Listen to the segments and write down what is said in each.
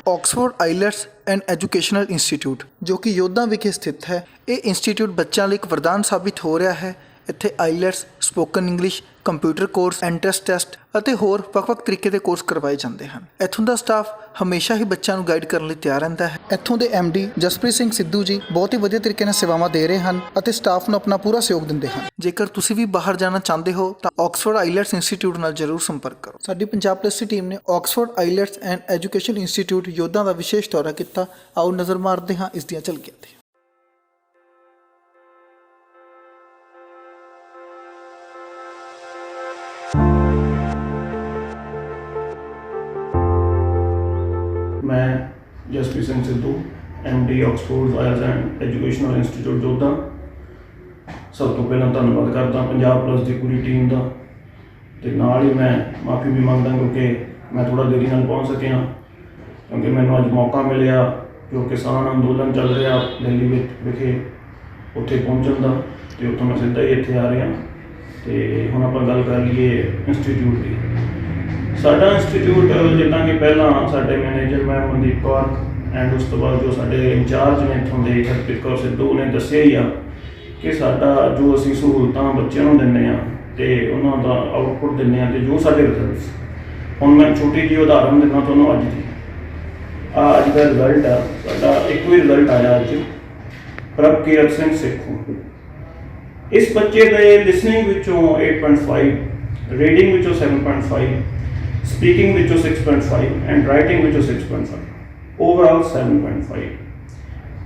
Oxford IELTS and educational institute ਜੋ ਕਿ ਯੋਧਾ ਵਿਖੇ ਸਥਿਤ ਹੈ। ਇਹ ਇੰਸਟੀਚਿਊਟ ਬੱਚਿਆਂ ਲਈ ਇੱਕ ਵਰਦਾਨ ਸਾਬਿਤ ਹੋ ਰਿਹਾ ਹੈ। ਇੱਥੇ IELTS, spoken English, computer course, entrance test ਅਤੇ ਹੋਰ ਵੱਖ-ਵੱਖ ਤਰੀਕੇ ਦੇ ਕੋਰਸ ਕਰਵਾਏ ਜਾਂਦੇ ਹਨ। ਇੱਥੋਂ ਦਾ ਸਟਾਫ ਹਮੇਸ਼ਾ ਹੀ ਬੱਚਿਆਂ ਨੂੰ ਗਾਈਡ ਕਰਨ ਲਈ ਤਿਆਰ ਰਹਿੰਦਾ ਹੈ। ਇੱਥੋਂ ਦੇ MD ਜਸਪ੍ਰੀਤ ਸਿੰਘ ਸਿੱਧੂ ਜੀ ਬਹੁਤ ਹੀ ਵਧੀਆ ਤਰੀਕੇ ਨਾਲ ਸੇਵਾਵਾਂ ਦੇ ਰਹੇ ਹਨ ਅਤੇ ਸਟਾਫ ਨੂੰ ਆਪਣਾ ਪੂਰਾ ਸਹਿਯੋਗ ਦਿੰਦੇ ਹਨ। ਜੇਕਰ ਤੁਸੀਂ ਵੀ ਬਾਹਰ ਜਾਣਾ ਚਾਹੁੰਦੇ ਹੋ ਤਾਂ ਆਕਸਫੋਰਡ ਆਈਲੈਟਸ ਇੰਸਟੀਚਿਊਟ ਨਾਲ ਜ਼ਰੂਰ ਸੰਪਰਕ ਕਰੋ। ਸਾਡੀ ਪੰਜਾਬ ਪਲੱਸ ਟੀਮ ਨੇ Oxford IELTS and education institute ਯੋਧਾ ਦਾ ਵਿਸ਼ੇਸ਼ ਦੌਰਾ ਕੀਤਾ। ਆਓ ਨਜ਼ਰ ਮਾਰਦੇ ਹਾਂ ਇਸ ਦੀਆਂ ਝਲਕੀਆਂ ਤੇ। मैं Jaspreet Singh Sidhu MD Oxford Isles and educational institute Jodha सब तो पहला धन्यवाद करता पंजाब प्लस की पूरी टीम का। तो नाल ही मैं माफ़ी भी मंगदा क्योंकि मैं थोड़ा देरी नाल पहुँच सकिया क्योंकि मैंने अज मौका मिले जो किसान अंदोलन चल रहा दिल्ली विखे उत्थे पहुँचने का। तो उत्थों मैं सीधा ही इत्थे आ रहा। तो हुण आपां गल कर लीए इंस्टीट्यूट की। साडा इंस्टीट्यूट जिदा कि पहला साडे manager ma'am Mandeep Kaur and उस तो बाद जो साडे इंचार्ज ने इत्थों दे हरप्रीत कौर सिद्धू ने दस्सिया ही आ कि साडा जो असीं सहूलतां बच्चों नूं दिंदे आ ते उन्हां दा आउटपुट दिंदे आ ते जो साडे रिजल्ट्स। हुण मैं छोटी जी उदाहरण दिंदा तुहानूं अज दी। अज दा रिजल्ट आ साडा इक्को ही रिजल्ट आया अज प्रभकीरत सिंह सेखों। इस बच्चे दे लिसनिंग विचों 8.5, रीडिंग विचों 7.5, स्पीकिंग विचों 6.5 एंड राइटिंग विचों 6.5, ओवरऑल 7.5।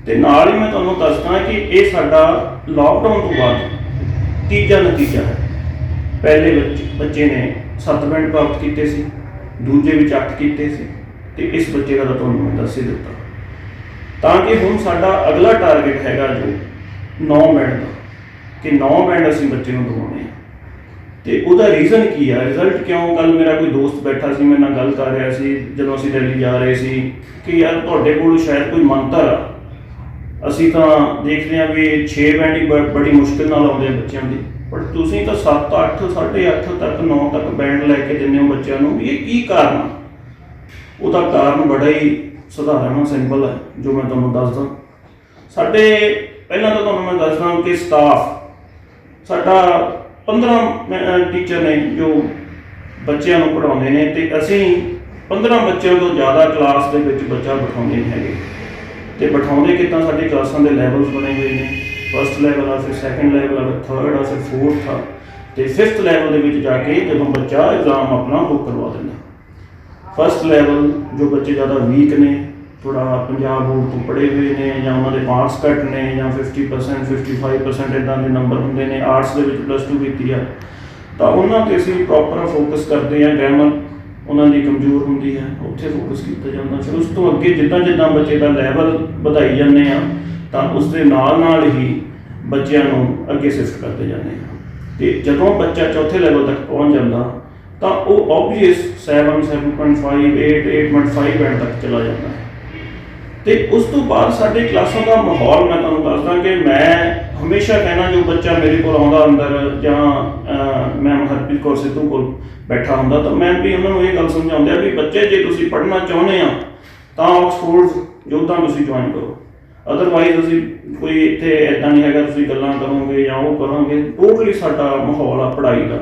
तो नाल ही मैं तुहानूं दसदा कि ये साडा लॉकडाउन तो बाद तीजा नतीजा है। पहले बच्चे ने 7 बैंड प्राप्त किए सी, दूजे विच 8 किए सी ते इस बच्चे का तो तुहानूं मैं दस ही दिता। ताकि हुण साडा अगला टारगेट हैगा जो 9 बैंड का कि 9 बैंड असीं बच्चे नूं दवाउणे आ। तो उसका रीजन की है, रिजल्ट क्यों? कल मेरा कोई दोस्त बैठा सी, मेरे नाल गल कर रहा सी जदों असीं दिल्ली जा रहे सी कि यार तुहाडे कोल शायद कोई मंतर आ। असीं तां देखदे आ भी 6 बैंड ही बड़ी मुश्किल नाल आउंदे आ बच्चों की, पर तुसीं तां 7, 8, 8.5 तक 9 तक बैंड लैके दिंदे हो बच्चों नूं। ये की कारण आ? उसदा कारण बड़ा ही सधारण सिंपल है जो मैं तुहानूं दसदा। साडे पहलां तां तुहानूं मैं दसदा कि स्टाफ साडा 15 टीचर ने जो बच्चों को पढ़ाते हैं। तो असी 15 बच्चों तो ज़्यादा क्लास के बच्चा बिठाते नहीं है। तो बिठाते कितना साडी क्लासां दे लैवल्स बने हुए हैं। फर्स्ट लैवल आ, फिर सैकेंड लैवल आ, फिर थर्ड आ, फिर फोर्थ आ, तो 5th लैवल के जाके जो बच्चा एग्जाम अपना बुक करवा देना। फर्स्ट लैवल जो बच्चे ज़्यादा वीक ने, थोड़ा पंजाब बोर्ड तो पढ़े हुए हैं या उन्होंने मार्क्स घट ने या 50%, 55% इदा के नंबर होंगे ने, आर्ट्स के +2 की है तो उन्होंने असी प्रॉपर फोकस करते हैं। ग्रामर उन्होंने कमजोर होंगी है, उत्थे फोकस किया जाता। फिर उस तो अगे जिदा जिदा बच्चे का लैवल बढ़ाई जाने तो उसके नाल ही बच्चों को अगे शिफ्ट करते जाने। तो जदों बच्चा चौथे लैवल तक पहुँच जाता तो वह ऑबवियस 7, 7.5, 8, 8.5 बैंड तक चला जाता है। तो उस तो बाद साडे क्लासों का माहौल मैं तुहानूं दसदा कि मैं हमेशा कहना जो बच्चा मेरे को आउंदा अंदर जां मैम हरप्रीत कौर सिद्धू कोल बैठा हुंदा तो मैं भी उन्होंने ये गल समझाउंदा भी बच्चे जे तुसीं पढ़ना चाहुंदे आ तां ऑक्सफोर्ड जोधा तुसीं ज्वाइन करो। अदरवाइज असीं कोई इत्थे इदां नहीं हैगा तुसीं गल्लां करोगे या वो करोगे। टोटली साडा माहौल आ पढ़ाई का।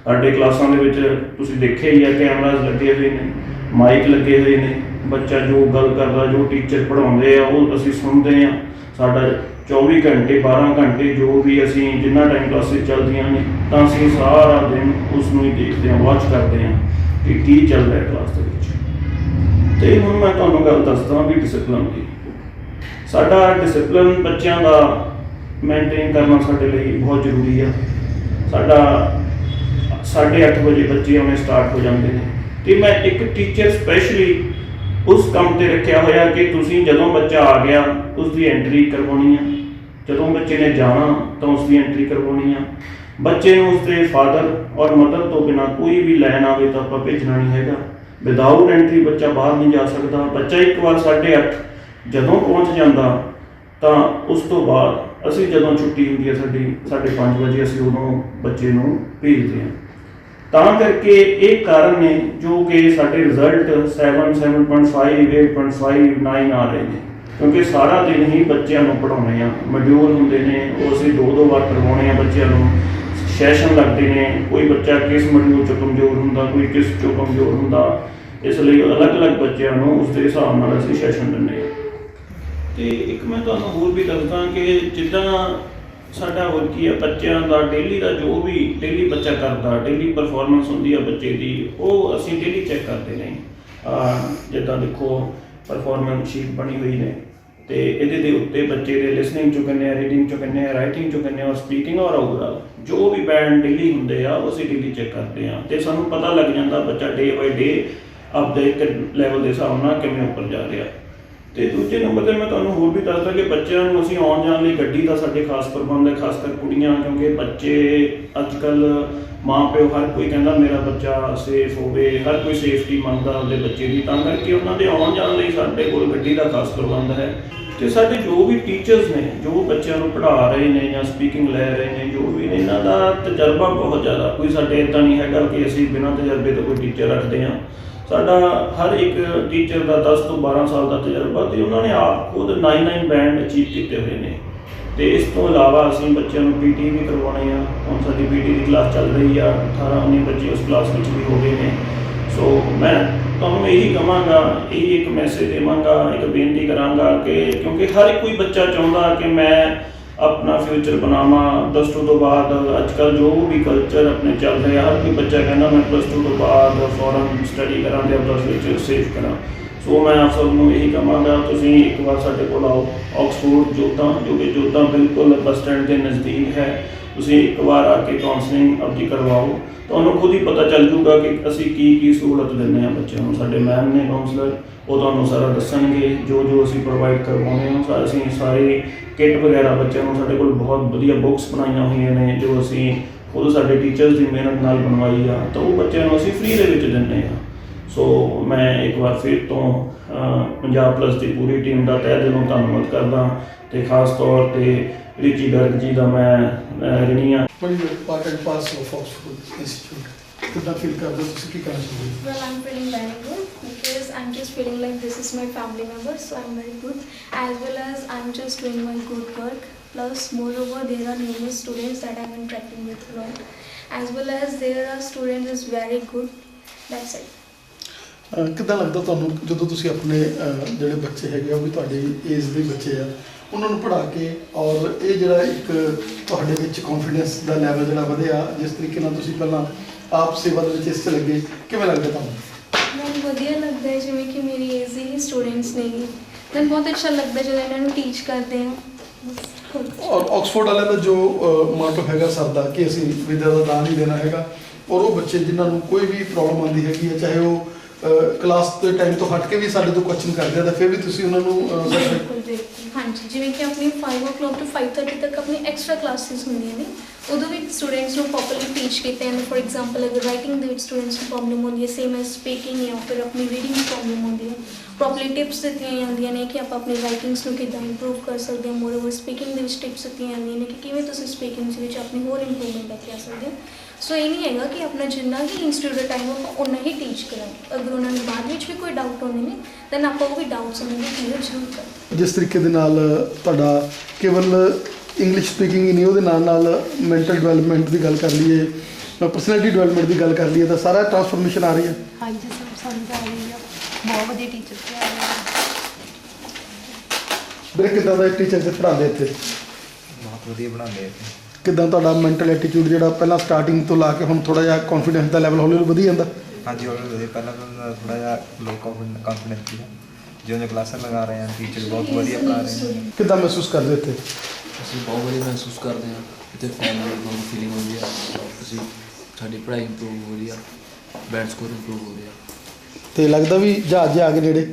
साडे क्लासां दे विच तुसीं देखिआ ही है कैमराज लगे हुए ने, माइक लगे हुए ने, बच्चा जो गल करता जो टीचर पढ़ाते हैं वो असीं सुनते हैं। साडा 24 घंटे 12 घंटे जो भी असीं जिन्ना टाइम क्लासेस चलदियां ने तो असीं सारा दिन उसनूं ही देखते हैं, वॉच करते हैं कि की चल रहा है क्लास दे विच। ते हुण मैं तुहानूं गल दसदा भी डिसिपलिन की। साडा डिसिपलिन बच्चों का मेनटेन करना साडे लई बहुत जरूरी है। साडा 8:30 बजे बच्चे आने स्टार्ट हो जाते हैं। तो मैं एक टीचर स्पैशली उस काम पर रखा होया कि तुसीं जदों बच्चा आ गया उसकी एंट्री करवानी है, जदों बच्चे ने जाना तो उसकी एंट्री करवानी है। बच्चे ने उसके फादर और मदर तो बिना कोई भी लैन आए तो आप भेजना नहीं है। विदाउट एंट्री बच्चा बाहर नहीं जा सकता। बच्चा एक बार 8:30 जदों पहुँच जाता तो उस तो बाद असी जदों छुट्टी होंदी है साडी 5:30 बजे असी उदों बच्चे नूं भेजते हैं। ਤਾਂ ਕਰਕੇ ਇਹ ਕਾਰਨ ਨੇ ਜੋ ਕਿ ਸਾਡੇ ਰਿਜ਼ਲਟ 7, 7.5, 8.5, 9 ਆ ਰਹੇ ਨੇ, ਕਿਉਂਕਿ ਸਾਰਾ ਦਿਨ ਹੀ ਬੱਚਿਆਂ ਨੂੰ ਪੜ੍ਹਾਉਣੇ ਆ, ਮੋਡਿਊਲ ਹੁੰਦੇ ਨੇ ਉਹ ਅਸੀਂ 2-2 ਵਾਰ ਕਰਵਾਉਣੇ ਆ ਬੱਚਿਆਂ ਨੂੰ, ਸੈਸ਼ਨ ਲੱਗਦੇ ਨੇ, ਕੋਈ ਬੱਚਾ ਕਿਸ ਮੋਡਿਊਲ 'ਚੋਂ ਕਮਜ਼ੋਰ ਹੁੰਦਾ, ਕੋਈ ਕਿਸ 'ਚੋਂ ਕਮਜ਼ੋਰ ਹੁੰਦਾ, ਇਸ ਲਈ ਅਲੱਗ-ਅਲੱਗ ਬੱਚਿਆਂ ਨੂੰ ਉਸ ਦੇ ਹਿਸਾਬ ਨਾਲ ਅਸੀਂ ਸੈਸ਼ਨ ਦਿੰਦੇ ਹਾਂ। ਅਤੇ ਇੱਕ ਮੈਂ ਤੁਹਾਨੂੰ ਹੋਰ ਵੀ ਦੱਸਦਾ ਕਿ ਜਿੱਦਾਂ ਸਾਡਾ ਹੋਰ ਕੀ ਹੈ, ਬੱਚਿਆਂ ਦਾ ਡੇਲੀ ਦਾ ਜੋ ਵੀ ਡੇਲੀ ਬੱਚਾ ਕਰਦਾ, ਡੇਲੀ ਪਰਫਾਰਮੈਂਸ ਹੁੰਦੀ ਆ ਬੱਚੇ ਦੀ, ਉਹ ਅਸੀਂ ਡੇਲੀ ਚੈੱਕ ਕਰਦੇ ਨੇ। ਜਿੱਦਾਂ ਦੇਖੋ ਪਰਫਾਰਮੈਂਸ ਸ਼ੀਟ ਬਣੀ ਹੋਈ ਨੇ, ਅਤੇ ਇਹਦੇ ਦੇ ਉੱਤੇ ਬੱਚੇ ਦੇ ਲਿਸਨਿੰਗ 'ਚੋਂ ਕਿੰਨੇ ਆ, ਰੀਡਿੰਗ 'ਚੋਂ ਕਿੰਨੇ ਆ, ਰਾਈਟਿੰਗ 'ਚੋਂ ਕਿੰਨੇ ਆ, ਔਰ ਸਪੀਕਿੰਗ ਔਰ ਓਵਰਆਲ ਜੋ ਵੀ ਬੈਂਡ ਡੇਲੀ ਹੁੰਦੇ ਆ ਉਹ ਅਸੀਂ ਡੇਲੀ ਚੈੱਕ ਕਰਦੇ ਹਾਂ, ਅਤੇ ਸਾਨੂੰ ਪਤਾ ਲੱਗ ਜਾਂਦਾ ਬੱਚਾ ਡੇ ਬਾਈ ਡੇ ਆਪਦੇ ਇੱਕ ਲੈਵਲ ਦੇ ਹਿਸਾਬ ਨਾਲ ਕਿਵੇਂ ਉੱਪਰ ਜਾ ਰਿਹਾ। ਅਤੇ ਦੂਜੇ ਨੰਬਰ 'ਤੇ ਮੈਂ ਤੁਹਾਨੂੰ ਹੋਰ ਵੀ ਦੱਸਦਾ ਕਿ ਬੱਚਿਆਂ ਨੂੰ ਅਸੀਂ ਆਉਣ ਜਾਣ ਲਈ ਗੱਡੀ ਦਾ ਸਾਡੇ ਖਾਸ ਪ੍ਰਬੰਧ ਹੈ, ਖਾਸ ਕਰ ਕੁੜੀਆਂ, ਕਿਉਂਕਿ ਬੱਚੇ ਅੱਜ ਕੱਲ੍ਹ ਮਾਂ ਪਿਓ ਹਰ ਕੋਈ ਕਹਿੰਦਾ ਮੇਰਾ ਬੱਚਾ ਸੇਫ ਹੋਵੇ, ਹਰ ਕੋਈ ਸੇਫਟੀ ਮੰਗਦਾ ਆਪਦੇ ਬੱਚੇ ਦੀ, ਤਾਂ ਕਰਕੇ ਉਹਨਾਂ ਦੇ ਆਉਣ ਜਾਣ ਲਈ ਸਾਡੇ ਕੋਲ ਗੱਡੀ ਦਾ ਖਾਸ ਪ੍ਰਬੰਧ ਹੈ। ਅਤੇ ਸਾਡੇ ਜੋ ਵੀ ਟੀਚਰਸ ਨੇ ਜੋ ਬੱਚਿਆਂ ਨੂੰ ਪੜ੍ਹਾ ਰਹੇ ਨੇ ਜਾਂ ਸਪੀਕਿੰਗ ਲੈ ਰਹੇ ਨੇ, ਜੋ ਵੀ ਨੇ, ਇਹਨਾਂ ਦਾ ਤਜਰਬਾ ਬਹੁਤ ਜ਼ਿਆਦਾ, ਕੋਈ ਸਾਡੇ ਇੱਦਾਂ ਨਹੀਂ ਹੈਗਾ ਕਿ ਅਸੀਂ ਬਿਨਾਂ ਤਜਰਬੇ ਤੋਂ ਕੋਈ ਟੀਚਰ ਰੱਖਦੇ ਹਾਂ। ਸਾਡਾ ਹਰ ਇੱਕ ਟੀਚਰ ਦਾ 10 ਤੋਂ 12 ਸਾਲ ਦਾ ਤਜਰਬਾ, ਅਤੇ ਉਹਨਾਂ ਨੇ ਆਪ ਖੁਦ 9 ਬੈਂਡ ਅਚੀਵ ਕੀਤੇ ਹੋਏ ਨੇ। ਅਤੇ ਇਸ ਤੋਂ ਇਲਾਵਾ ਅਸੀਂ ਬੱਚਿਆਂ ਨੂੰ PT ਵੀ ਕਰਵਾਉਣੇ ਆ। ਹੁਣ ਸਾਡੀ PT ਦੀ ਕਲਾਸ ਚੱਲ ਰਹੀ ਆ, 18-19 ਬੱਚੇ ਉਸ ਕਲਾਸ ਵਿੱਚ ਵੀ ਹੋ ਗਏ ਨੇ। ਸੋ ਮੈਂ ਤੁਹਾਨੂੰ ਇਹੀ ਕਹਾਂਗਾ, ਇਹੀ ਇੱਕ ਮੈਸੇਜ ਦੇਵਾਂਗਾ, ਇੱਕ ਬੇਨਤੀ ਕਰਾਂਗਾ ਕਿ ਕਿਉਂਕਿ ਹਰ ਕੋਈ ਬੱਚਾ ਚਾਹੁੰਦਾ ਕਿ ਮੈਂ ਆਪਣਾ ਫਿਊਚਰ ਬਣਾਵਾਂ +2 ਤੋਂ ਬਾਅਦ। ਅੱਜ ਕੱਲ੍ਹ ਜੋ ਵੀ ਕਲਚਰ ਆਪਣੇ ਚੱਲ ਰਿਹਾ, ਹਰ ਕੋਈ ਬੱਚਾ ਕਹਿੰਦਾ ਮੈਂ +2 ਤੋਂ ਬਾਅਦ ਫੋਰਨ ਸਟੱਡੀ ਕਰਾਂ ਅਤੇ ਆਪਣਾ ਫਿਊਚਰ ਸੇਫ ਕਰਾਂ। ਸੋ ਮੈਂ ਆਪ ਸਭ ਨੂੰ ਇਹੀ ਕਹਾਂਗਾ, ਤੁਸੀਂ ਇੱਕ ਵਾਰ ਸਾਡੇ ਕੋਲ ਆਓ, ਆਕਸਫੋਰਡ ਜੋਧਾਂ, ਜੋ ਕਿ ਜੋਧਾਂ ਬਿਲਕੁਲ ਬੱਸ ਸਟੈਂਡ ਦੇ ਨਜ਼ਦੀਕ ਹੈ। ਤੁਸੀਂ ਇੱਕ ਵਾਰ ਆ ਕੇ ਕਾਉਂਸਲਿੰਗ ਆਪਣੀ ਕਰਵਾਓ, ਤੁਹਾਨੂੰ ਖੁਦ ਹੀ ਪਤਾ ਚੱਲ ਜੂਗਾ ਕਿ ਅਸੀਂ ਕੀ ਸਹੂਲਤ ਦਿੰਦੇ ਹਾਂ ਬੱਚਿਆਂ ਨੂੰ। ਸਾਡੇ ਮੈਮ ਨੇ ਕਾਉਂਸਲਰ, ਉਹ ਤੁਹਾਨੂੰ ਸਾਰਾ ਦੱਸਣਗੇ ਜੋ ਅਸੀਂ ਪ੍ਰੋਵਾਈਡ ਕਰਵਾਉਂਦੇ ਹਾਂ। ਅਸੀਂ ਸਾਰੀ ਕਿੱਟ ਵਗੈਰਾ ਬੱਚਿਆਂ ਨੂੰ, ਸਾਡੇ ਕੋਲ ਬਹੁਤ ਵਧੀਆ ਬੁੱਕਸ ਬਣਾਈਆਂ ਹੋਈਆਂ ਨੇ ਜੋ ਅਸੀਂ ਖੁਦ ਸਾਡੇ ਟੀਚਰਸ ਦੀ ਮਿਹਨਤ ਨਾਲ ਬਣਵਾਈ ਆ, ਤਾਂ ਉਹ ਬੱਚਿਆਂ ਨੂੰ ਅਸੀਂ ਫ੍ਰੀ ਦੇ ਵਿੱਚ ਦਿੰਦੇ ਹਾਂ। ਸੋ ਮੈਂ ਇੱਕ ਵਾਰ ਫਿਰ ਤੋਂ ਪੰਜਾਬ ਪਲੱਸ ਦੀ ਪੂਰੀ ਟੀਮ ਦਾ ਤਹਿ ਦਿਲੋਂ ਧੰਨਵਾਦ ਕਰਦਾ, ਅਤੇ ਖਾਸ ਤੌਰ 'ਤੇ ਰਿਚੀ ਗਰਗ ਜੀ ਦਾ ਮੈਂ ਰਿਣੀ ਹਾਂ। Part and parcel of Oxford institute ਕਿੱਦਾਂ ਫੀਲ ਕਰਦੇ ਹੋ ਤੁਸੀਂ, ਕੀ ਕਹਿਣਾ ਚਾਹੁੰਦੇ ਹੋ? Well, I'm feeling very good because I'm just feeling like this is my family member, so I'm very good. As well as I'm just doing my good work. Plus, moreover, there are numerous students that I'm interacting with a lot. As well as there are students is very good. That's it. ਕਿੱਦਾਂ ਲੱਗਦਾ ਤੁਹਾਨੂੰ ਜਦੋਂ ਤੁਸੀਂ ਆਪਣੇ ਜਿਹੜੇ ਬੱਚੇ ਹੈਗੇ ਆ ਉਹ ਵੀ ਤੁਹਾਡੀ ਏਜ ਦੇ ਬੱਚੇ ਆ, ਉਹਨਾਂ ਨੂੰ ਪੜ੍ਹਾ ਕੇ, ਔਰ ਇਹ ਜਿਹੜਾ ਇੱਕ ਤੁਹਾਡੇ ਵਿੱਚ ਕੌਨਫੀਡੈਂਸ ਦਾ ਲੈਵਲ ਜਿਹੜਾ ਵਧਿਆ, ਜਿਸ ਤਰੀਕੇ ਨਾਲ ਤੁਸੀਂ ਪਹਿਲਾਂ ਆਪ ਸੇਵਾ ਦੇ ਵਿੱਚ ਇਸ 'ਚ ਲੱਗੇ, ਕਿਵੇਂ ਲੱਗਦਾ ਤੁਹਾਨੂੰ? ਮੈਨੂੰ ਵਧੀਆ ਲੱਗਦਾ ਹੈ, ਜਿਵੇਂ ਕਿ ਮੇਰੀ ਏਜ ਦੇ ਹੀ ਸਟੂਡੈਂਟਸ ਨੇ, ਮੈਨੂੰ ਬਹੁਤ ਅੱਛਾ ਲੱਗਦਾ ਜਦੋਂ ਇਹਨਾਂ ਨੂੰ ਟੀਚ ਕਰਦੇ ਹਾਂ। ਔਰ ਆਕਸਫੋਰਡ ਵਾਲਿਆਂ ਦਾ ਜੋ ਮੋਟੋ ਹੈਗਾ ਸਰ ਦਾ ਕਿ ਅਸੀਂ ਵਿਦਿਆ ਦਾ ਦਾਨ ਹੀ ਦੇਣਾ ਹੈਗਾ, ਔਰ ਉਹ ਬੱਚੇ ਜਿਨ੍ਹਾਂ ਨੂੰ ਕੋਈ ਵੀ ਪ੍ਰੋਬਲਮ ਆਉਂਦੀ ਹੈਗੀ ਹੈ, ਚਾਹੇ ਉਹ ਕਲਾਸ ਦੇ ਟਾਈਮ ਤੋਂ ਹਟ ਕੇ ਵੀ ਸਾਡੇ ਤੋਂ ਕੁਐਸਚਨ ਕਰਦੇ ਆ, ਤਾਂ ਫਿਰ ਵੀ ਤੁਸੀਂ ਉਹਨਾਂ ਨੂੰ ਬਿਲਕੁਲ ਹਾਂਜੀ, ਜਿਵੇਂ ਕਿ ਆਪਣੀ 5 o'clock ਤੋਂ 5:30 ਤੱਕ ਆਪਣੀ ਐਕਸਟਰਾ ਕਲਾਸਿਸ ਹੁੰਦੀਆਂ ਨੇ, ਉਦੋਂ ਵੀ ਸਟੂਡੈਂਟਸ ਨੂੰ ਪ੍ਰੋਪਰਲੀ ਟੀਚ ਕੀਤੇ ਹਨ। ਫੋਰ ਐਗਜ਼ਾਮਪਲ, ਅਗਰ ਰਾਈਟਿੰਗ ਦੇ ਵਿੱਚ ਸਟੂਡੈਂਟਸ ਨੂੰ ਪ੍ਰੋਬਲਮ ਹੁੰਦੀ ਹੈ, ਸੇਮ ਐਜ਼ ਸਪੀਕਿੰਗ, ਜਾਂ ਫਿਰ ਆਪਣੀ ਰੀਡਿੰਗ ਦੀ ਪ੍ਰੋਬਲਮ ਹੁੰਦੀ ਹੈ, ਪ੍ਰੋਪਰਲੀ ਟਿਪਸ ਦਿੱਤੀਆਂ ਜਾਂਦੀਆਂ ਨੇ ਕਿ ਆਪਾਂ ਆਪਣੀ ਰਾਈਟਿੰਗਸ ਨੂੰ ਕਿੱਦਾਂ ਇੰਪਰੂਵ ਕਰ ਸਕਦੇ ਹਾਂ। ਮੋਰਓਵਰ ਸਪੀਕਿੰਗ ਦੇ ਵਿੱਚ ਟਿਪਸ ਦਿੱਤੀਆਂ ਜਾਂਦੀਆਂ ਨੇ ਕਿ ਕਿਵੇਂ ਤੁਸੀਂ ਸਪੀਕਿੰਗ ਦੇ ਵਿੱਚ ਆਪਣੀ ਹੋਰ ਇੰਪਰੂਵਮੈਂਟ ਲੈ ਕੇ ਆ ਸਕਦੇ ਹੋ। ਸੋ ਇਹ ਨਹੀਂ ਹੈਗਾ ਕਿ ਆਪਣਾ ਜਿੰਨਾ ਵੀ ਇੰਸਟੀਟਿਊਟ ਦਾ ਟਾਈਮ ਆਪਾਂ ਉਨਾ ਹੀ ਟੀਚ ਕਰਾਂਗੇ। ਅਗਰ ਉਹਨਾਂ ਨੂੰ ਬਾਅਦ ਵਿੱਚ ਵੀ ਕੋਈ ਡਾਊਟ ਹੋਣੇ ਨੇ ਤਾਂ ਆਪਾਂ ਉਹ ਵੀ ਡਾਊਟਸ ਉਹਨਾਂ ਦੇ ਕਲੀਅਰ ਜ਼ਰੂਰ ਕਰਾਂਗੇ। ਜਿਸ ਤਰੀਕੇ ਦੇ ਨਾਲ ਤੁਹਾਡਾ ਕੇਵਲ ਇੰਗਲਿਸ਼ ਸਪੀਕਿੰਗ ਹੀ ਨਹੀਂ, ਉਹਦੇ ਨਾਲ ਮੈਂਟਲ ਡਿਵੈਲਪਮੈਂਟ ਦੀ ਗੱਲ ਕਰ ਲਈਏ, ਪਰਸਨੈਲਿਟੀ ਡਿਵੈਲਪਮੈਂਟ ਦੀ ਗੱਲ ਕਰ ਲਈਏ, ਤਾਂ ਸਾਰਾ ਟਰਾਂਸਫਰਮੇਸ਼ਨ ਆ ਰਹੀ ਹੈ। ਹਾਂਜੀ ਸਰ, ਸਮਝ ਆ ਰਹੀ ਆ, ਬਹੁਤ ਵਧੀਆ ਟੀਚਰ ਤੇ ਆ ਰਹੇ ਆ। ਵੀਰੇ ਕਿੱਦਾਂ ਦਾ ਟੀਚਰ ਤੇ ਪੜ੍ਹਾਉਂਦੇ ਇੱਥੇ? ਬਹੁਤ ਵਧੀਆ ਬਣਾਉਂਦੇ ਇੱਥੇ। ਕਿੱਦਾਂ ਤੁਹਾਡਾ ਮੈਂਟਲ ਐਟੀਟਿਊਡ ਜਿਹੜਾ ਪਹਿਲਾਂ ਸਟਾਰਟਿੰਗ ਤੋਂ ਲਾ ਕੇ ਹੁਣ ਥੋੜ੍ਹਾ ਜਿਹਾ ਕੌਨਫੀਡੈਂਸ ਦਾ ਲੈਵਲ ਹੌਲੀ ਹੌਲੀ ਵਧੀ ਜਾਂਦਾ? ਹਾਂਜੀ ਹੌਲੀ ਵਧੀਆ, ਪਹਿਲਾਂ ਤਾਂ ਥੋੜ੍ਹਾ ਜਿਹਾ ਲੋ ਕਾਨਫੀਡੈਂਸ ਸੀਗਾ। ਜਿਉਂ ਕਲਾਸਾਂ ਲਗਾ ਰਹੇ ਹਾਂ, ਟੀਚਰ ਬਹੁਤ ਵਧੀਆ ਪੜ੍ਹਾ ਰਹੇ ਹਨ। ਕਿੱਦਾਂ ਮਹਿਸੂਸ ਕਰਦੇ ਇੱਥੇ? ਅਸੀਂ ਬਹੁਤ ਵਧੀਆ ਮਹਿਸੂਸ ਕਰਦੇ ਹਾਂ ਇੱਥੇ, ਫੈਮਿਲੀ ਵਾਂਗ ਫੀਲਿੰਗ ਹੁੰਦੀ ਆ। ਅਸੀਂ ਸਾਡੀ ਪੜ੍ਹਾਈ ਇੰਪਰੂਵ ਹੋ ਰਹੀ ਆ, ਬੈਂਡ ਸਕੋਰ ਇੰਪਰੂਵ ਹੋ ਰਿਹਾ। ਤੇ ਲੱਗਦਾ ਵੀ ਜਹਾਜ਼ ਆ ਗਏ ਨੇੜੇ?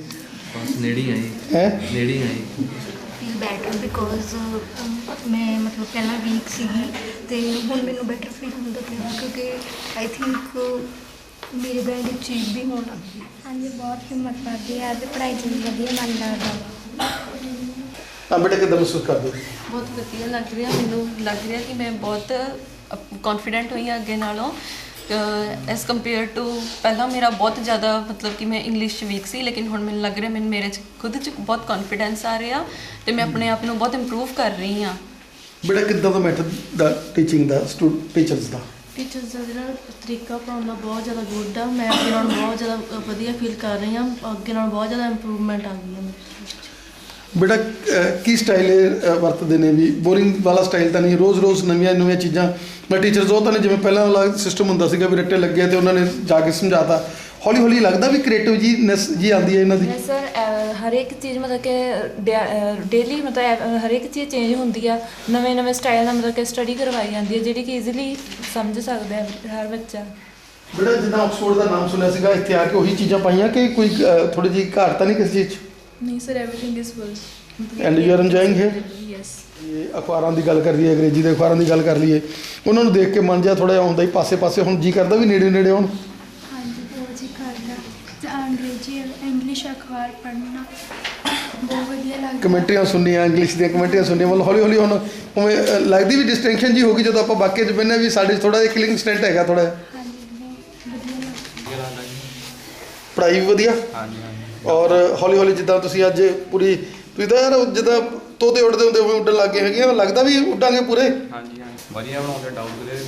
ਬਸ ਨੇੜੇ ਆਈ ਹੈ ਨੇੜੇ ਆਈ। ਫੀਲ ਬੈਟਰ ਬਿਕੋਜ਼ ਮੈਂ ਮਤਲਬ ਪਹਿਲਾਂ ਵੀਕ ਸੀਗੀ ਅਤੇ ਹੁਣ ਮੈਨੂੰ ਬੈਟਰ ਫੀਲ ਹੁੰਦਾ ਪਿਆ, ਕਿਉਂਕਿ ਆਈ ਥਿੰਕ ਮੇਰੇ ਬੈਂਡ ਅਚੀਵ ਵੀ ਹੋਣ ਲੱਗ ਗਈ। ਹਾਂਜੀ, ਬਹੁਤ ਹਿੰਮਤ ਕਰਦੀ ਹੈ ਅਤੇ ਪੜ੍ਹਾਈ 'ਚ ਵੀ ਵਧੀਆ ਮਨ ਲੱਗਦਾ। ਤਾਂ ਬੇਟਾ ਕਿੱਦਾਂ ਮਹਿਸੂਸ ਕਰਦੇ ਹੋ? ਬਹੁਤ ਵਧੀਆ ਲੱਗ ਰਿਹਾ, ਮੈਨੂੰ ਲੱਗ ਰਿਹਾ ਕਿ ਮੈਂ ਬਹੁਤ ਕੌਨਫੀਡੈਂਟ ਹੋਈ ਹਾਂ ਅੱਗੇ ਨਾਲੋਂ, ਐਸ ਕੰਪੇਅਰ ਟੂ ਪਹਿਲਾਂ ਮੇਰਾ ਬਹੁਤ ਜ਼ਿਆਦਾ ਮਤਲਬ ਕਿ ਮੈਂ ਇੰਗਲਿਸ਼ 'ਚ ਵੀਕ ਸੀ, ਲੇਕਿਨ ਹੁਣ ਮੈਨੂੰ ਲੱਗ ਰਿਹਾ ਮੈਨੂੰ ਮੇਰੇ 'ਚ ਖੁਦ 'ਚ ਬਹੁਤ ਕੌਨਫੀਡੈਂਸ ਆ ਰਿਹਾ ਅਤੇ ਮੈਂ ਆਪਣੇ ਆਪ ਨੂੰ ਬਹੁਤ ਇੰਪਰੂਵ ਕਰ ਰਹੀ ਹਾਂ। ਬੇਟਾ ਕਿੱਦਾਂ ਦਾ ਮੈਥਡ ਦਾ ਟੀਚਿੰਗ ਦਾ ਟੀਚਰਸ ਦਾ ਟੀਚਰਸ ਦਾ ਜਿਹੜਾ ਤਰੀਕਾ ਪੜ੍ਹਾਉਣ ਦਾ ਬਹੁਤ ਜ਼ਿਆਦਾ ਗੁੱਡ ਆ। ਮੈਂ ਅੱਗੇ ਨਾਲੋਂ ਬਹੁਤ ਜ਼ਿਆਦਾ ਵਧੀਆ ਫੀਲ ਕਰ ਰਹੀ ਹਾਂ, ਅੱਗੇ ਨਾਲੋਂ ਬਹੁਤ ਜ਼ਿਆਦਾ ਇੰਪਰੂਵਮੈਂਟ ਆ ਗਈ ਹੈ ਮੇਰੇ ਵਿੱਚ। ਬੇਟਾ ਕੀ ਸਟਾਈਲ ਵਰਤਦੇ ਨੇ ਵੀ ਬੋਰਿੰਗ ਵਾਲਾ ਸਟਾਈਲ ਤਾਂ ਨਹੀਂ, ਰੋਜ਼ ਨਵੀਆਂ ਚੀਜ਼ਾਂ ਮੈਂ ਟੀਚਰਸ ਉਹ ਤਾਂ ਨਹੀਂ ਜਿਵੇਂ ਪਹਿਲਾਂ ਵਾਲਾ ਸਿਸਟਮ ਹੁੰਦਾ ਸੀਗਾ ਵੀ ਰੱਟੇ ਲੱਗੇ ਤੇ ਉਹਨਾਂ ਨੇ ਜਾ ਕੇ ਸਮਝਾਤਾ, ਹੌਲੀ ਲੱਗਦਾ ਵੀ ਕ੍ਰੀਏਟਿਵ ਜੀ ਆਉਂਦੀ ਹੈ ਇਹਨਾਂ ਦੀ? ਸਰ ਹਰ ਇੱਕ ਚੀਜ਼ ਮਤਲਬ ਕਿ ਡੇਲੀ ਮਤਲਬ ਹਰ ਇੱਕ ਚੀਜ਼ ਚੇਂਜ ਹੁੰਦੀ ਆ, ਨਵੇਂ ਸਟਾਈਲ ਨਾਲ ਮਤਲਬ ਕਿ ਸਟੱਡੀ ਕਰਵਾਈ ਜਾਂਦੀ ਹੈ ਜਿਹੜੀ ਕਿ ਈਜ਼ੀਲੀ ਸਮਝ ਸਕਦਾ ਹੈ ਹਰ ਬੱਚਾ। ਬੇਟਾ ਜਿੱਦਾਂ ਆਕਸਫੋਰਡ ਦਾ ਨਾਮ ਸੁਣਿਆ ਸੀਗਾ, ਇੱਥੇ ਆ ਕੇ ਉਹੀ ਚੀਜ਼ਾਂ ਪਾਈਆਂ ਕਿ ਕੋਈ ਥੋੜੀ ਜਿਹੀ ਘਾਟ ਤਾਂ ਨਹੀਂ ਕਿਸੇ ਚੀਜ਼ 'ਚ? ਨਹੀਂ sir, everything is full and you are enjoying here? Yes. ਇਹ ਅਖਬਾਰਾਂ ਦੀ ਗੱਲ ਕਰ ਲਈਏ, ਅੰਗਰੇਜ਼ੀ ਦੇ ਅਖਬਾਰਾਂ ਦੀ ਗੱਲ ਕਰ ਲਈਏ, ਉਹਨਾਂ ਨੂੰ ਦੇਖ ਕੇ ਮਨ ਜਿਹਾ ਥੋੜ੍ਹਾ ਜਿਹਾ ਹੁੰਦਾ ਹੀ ਪਾਸੇ ਹੁਣ ਜੀ ਕਰਦਾ ਵੀ ਨੇੜੇ ਹੋਣ? ਹਾਂਜੀ ਬਹੁਤ ਜੀ ਕਰਦਾ ਤੇ ਅੰਗਰੇਜ਼ੀ ਇੰਗਲਿਸ਼ ਅਖਬਾਰ ਪੜ੍ਹਨਾ ਬਹੁਤ ਵਧੀਆ ਲੱਗਦਾ। ਕਮੈਂਟਰੀਆਂ ਸੁਣਨੀਆਂ, ਇੰਗਲਿਸ਼ ਦੀਆਂ ਕਮੈਂਟਰੀਆਂ ਸੁਣਨੀਆਂ, ਮਤਲਬ ਹੌਲੀ ਹੁਣ ਉਵੇਂ ਲੱਗਦੀ ਵੀ ਡਿਸਟਿੰਕਸ਼ਨ ਜੀ ਹੋ ਗਈ ਜਦੋਂ ਆਪਾਂ ਵਾਕਿਆ 'ਚ ਬਹਿੰਦੇ ਵੀ ਸਾਡੇ 'ਚ ਥੋੜ੍ਹਾ ਜਿਹਾ ਕਿਲਿੰਗ ਸਟੈਂਟ ਹੈਗਾ ਥੋੜ੍ਹਾ ਜਿਹਾ। ਹਾਂਜੀ ਬਹੁਤ ਵਧੀਆ ਲੱਗਦਾ। ਪੜ੍ਹਾਈ ਵੀ ਵਧੀਆ? ਔਰ ਹੌਲੀ ਜਿੱਦਾਂ ਤੁਸੀਂ ਅੱਜ ਪੂਰੀ ਤੁਸੀਂ ਤਾਂ ਯਾਰ ਜਿੱਦਾਂ ਤੋਤੇ ਉੱਡਦੇ ਹੁੰਦੇ ਉਵੇਂ ਉੱਡਣ ਲੱਗ ਗਏ ਹੈਗੇ, ਲੱਗਦਾ ਵੀ ਉੱਡਾਂਗੇ ਪੂਰੇ? ਵਧੀਆ ਬਣਾਉਂਦੇ, ਡਾਊਟ ਦੇ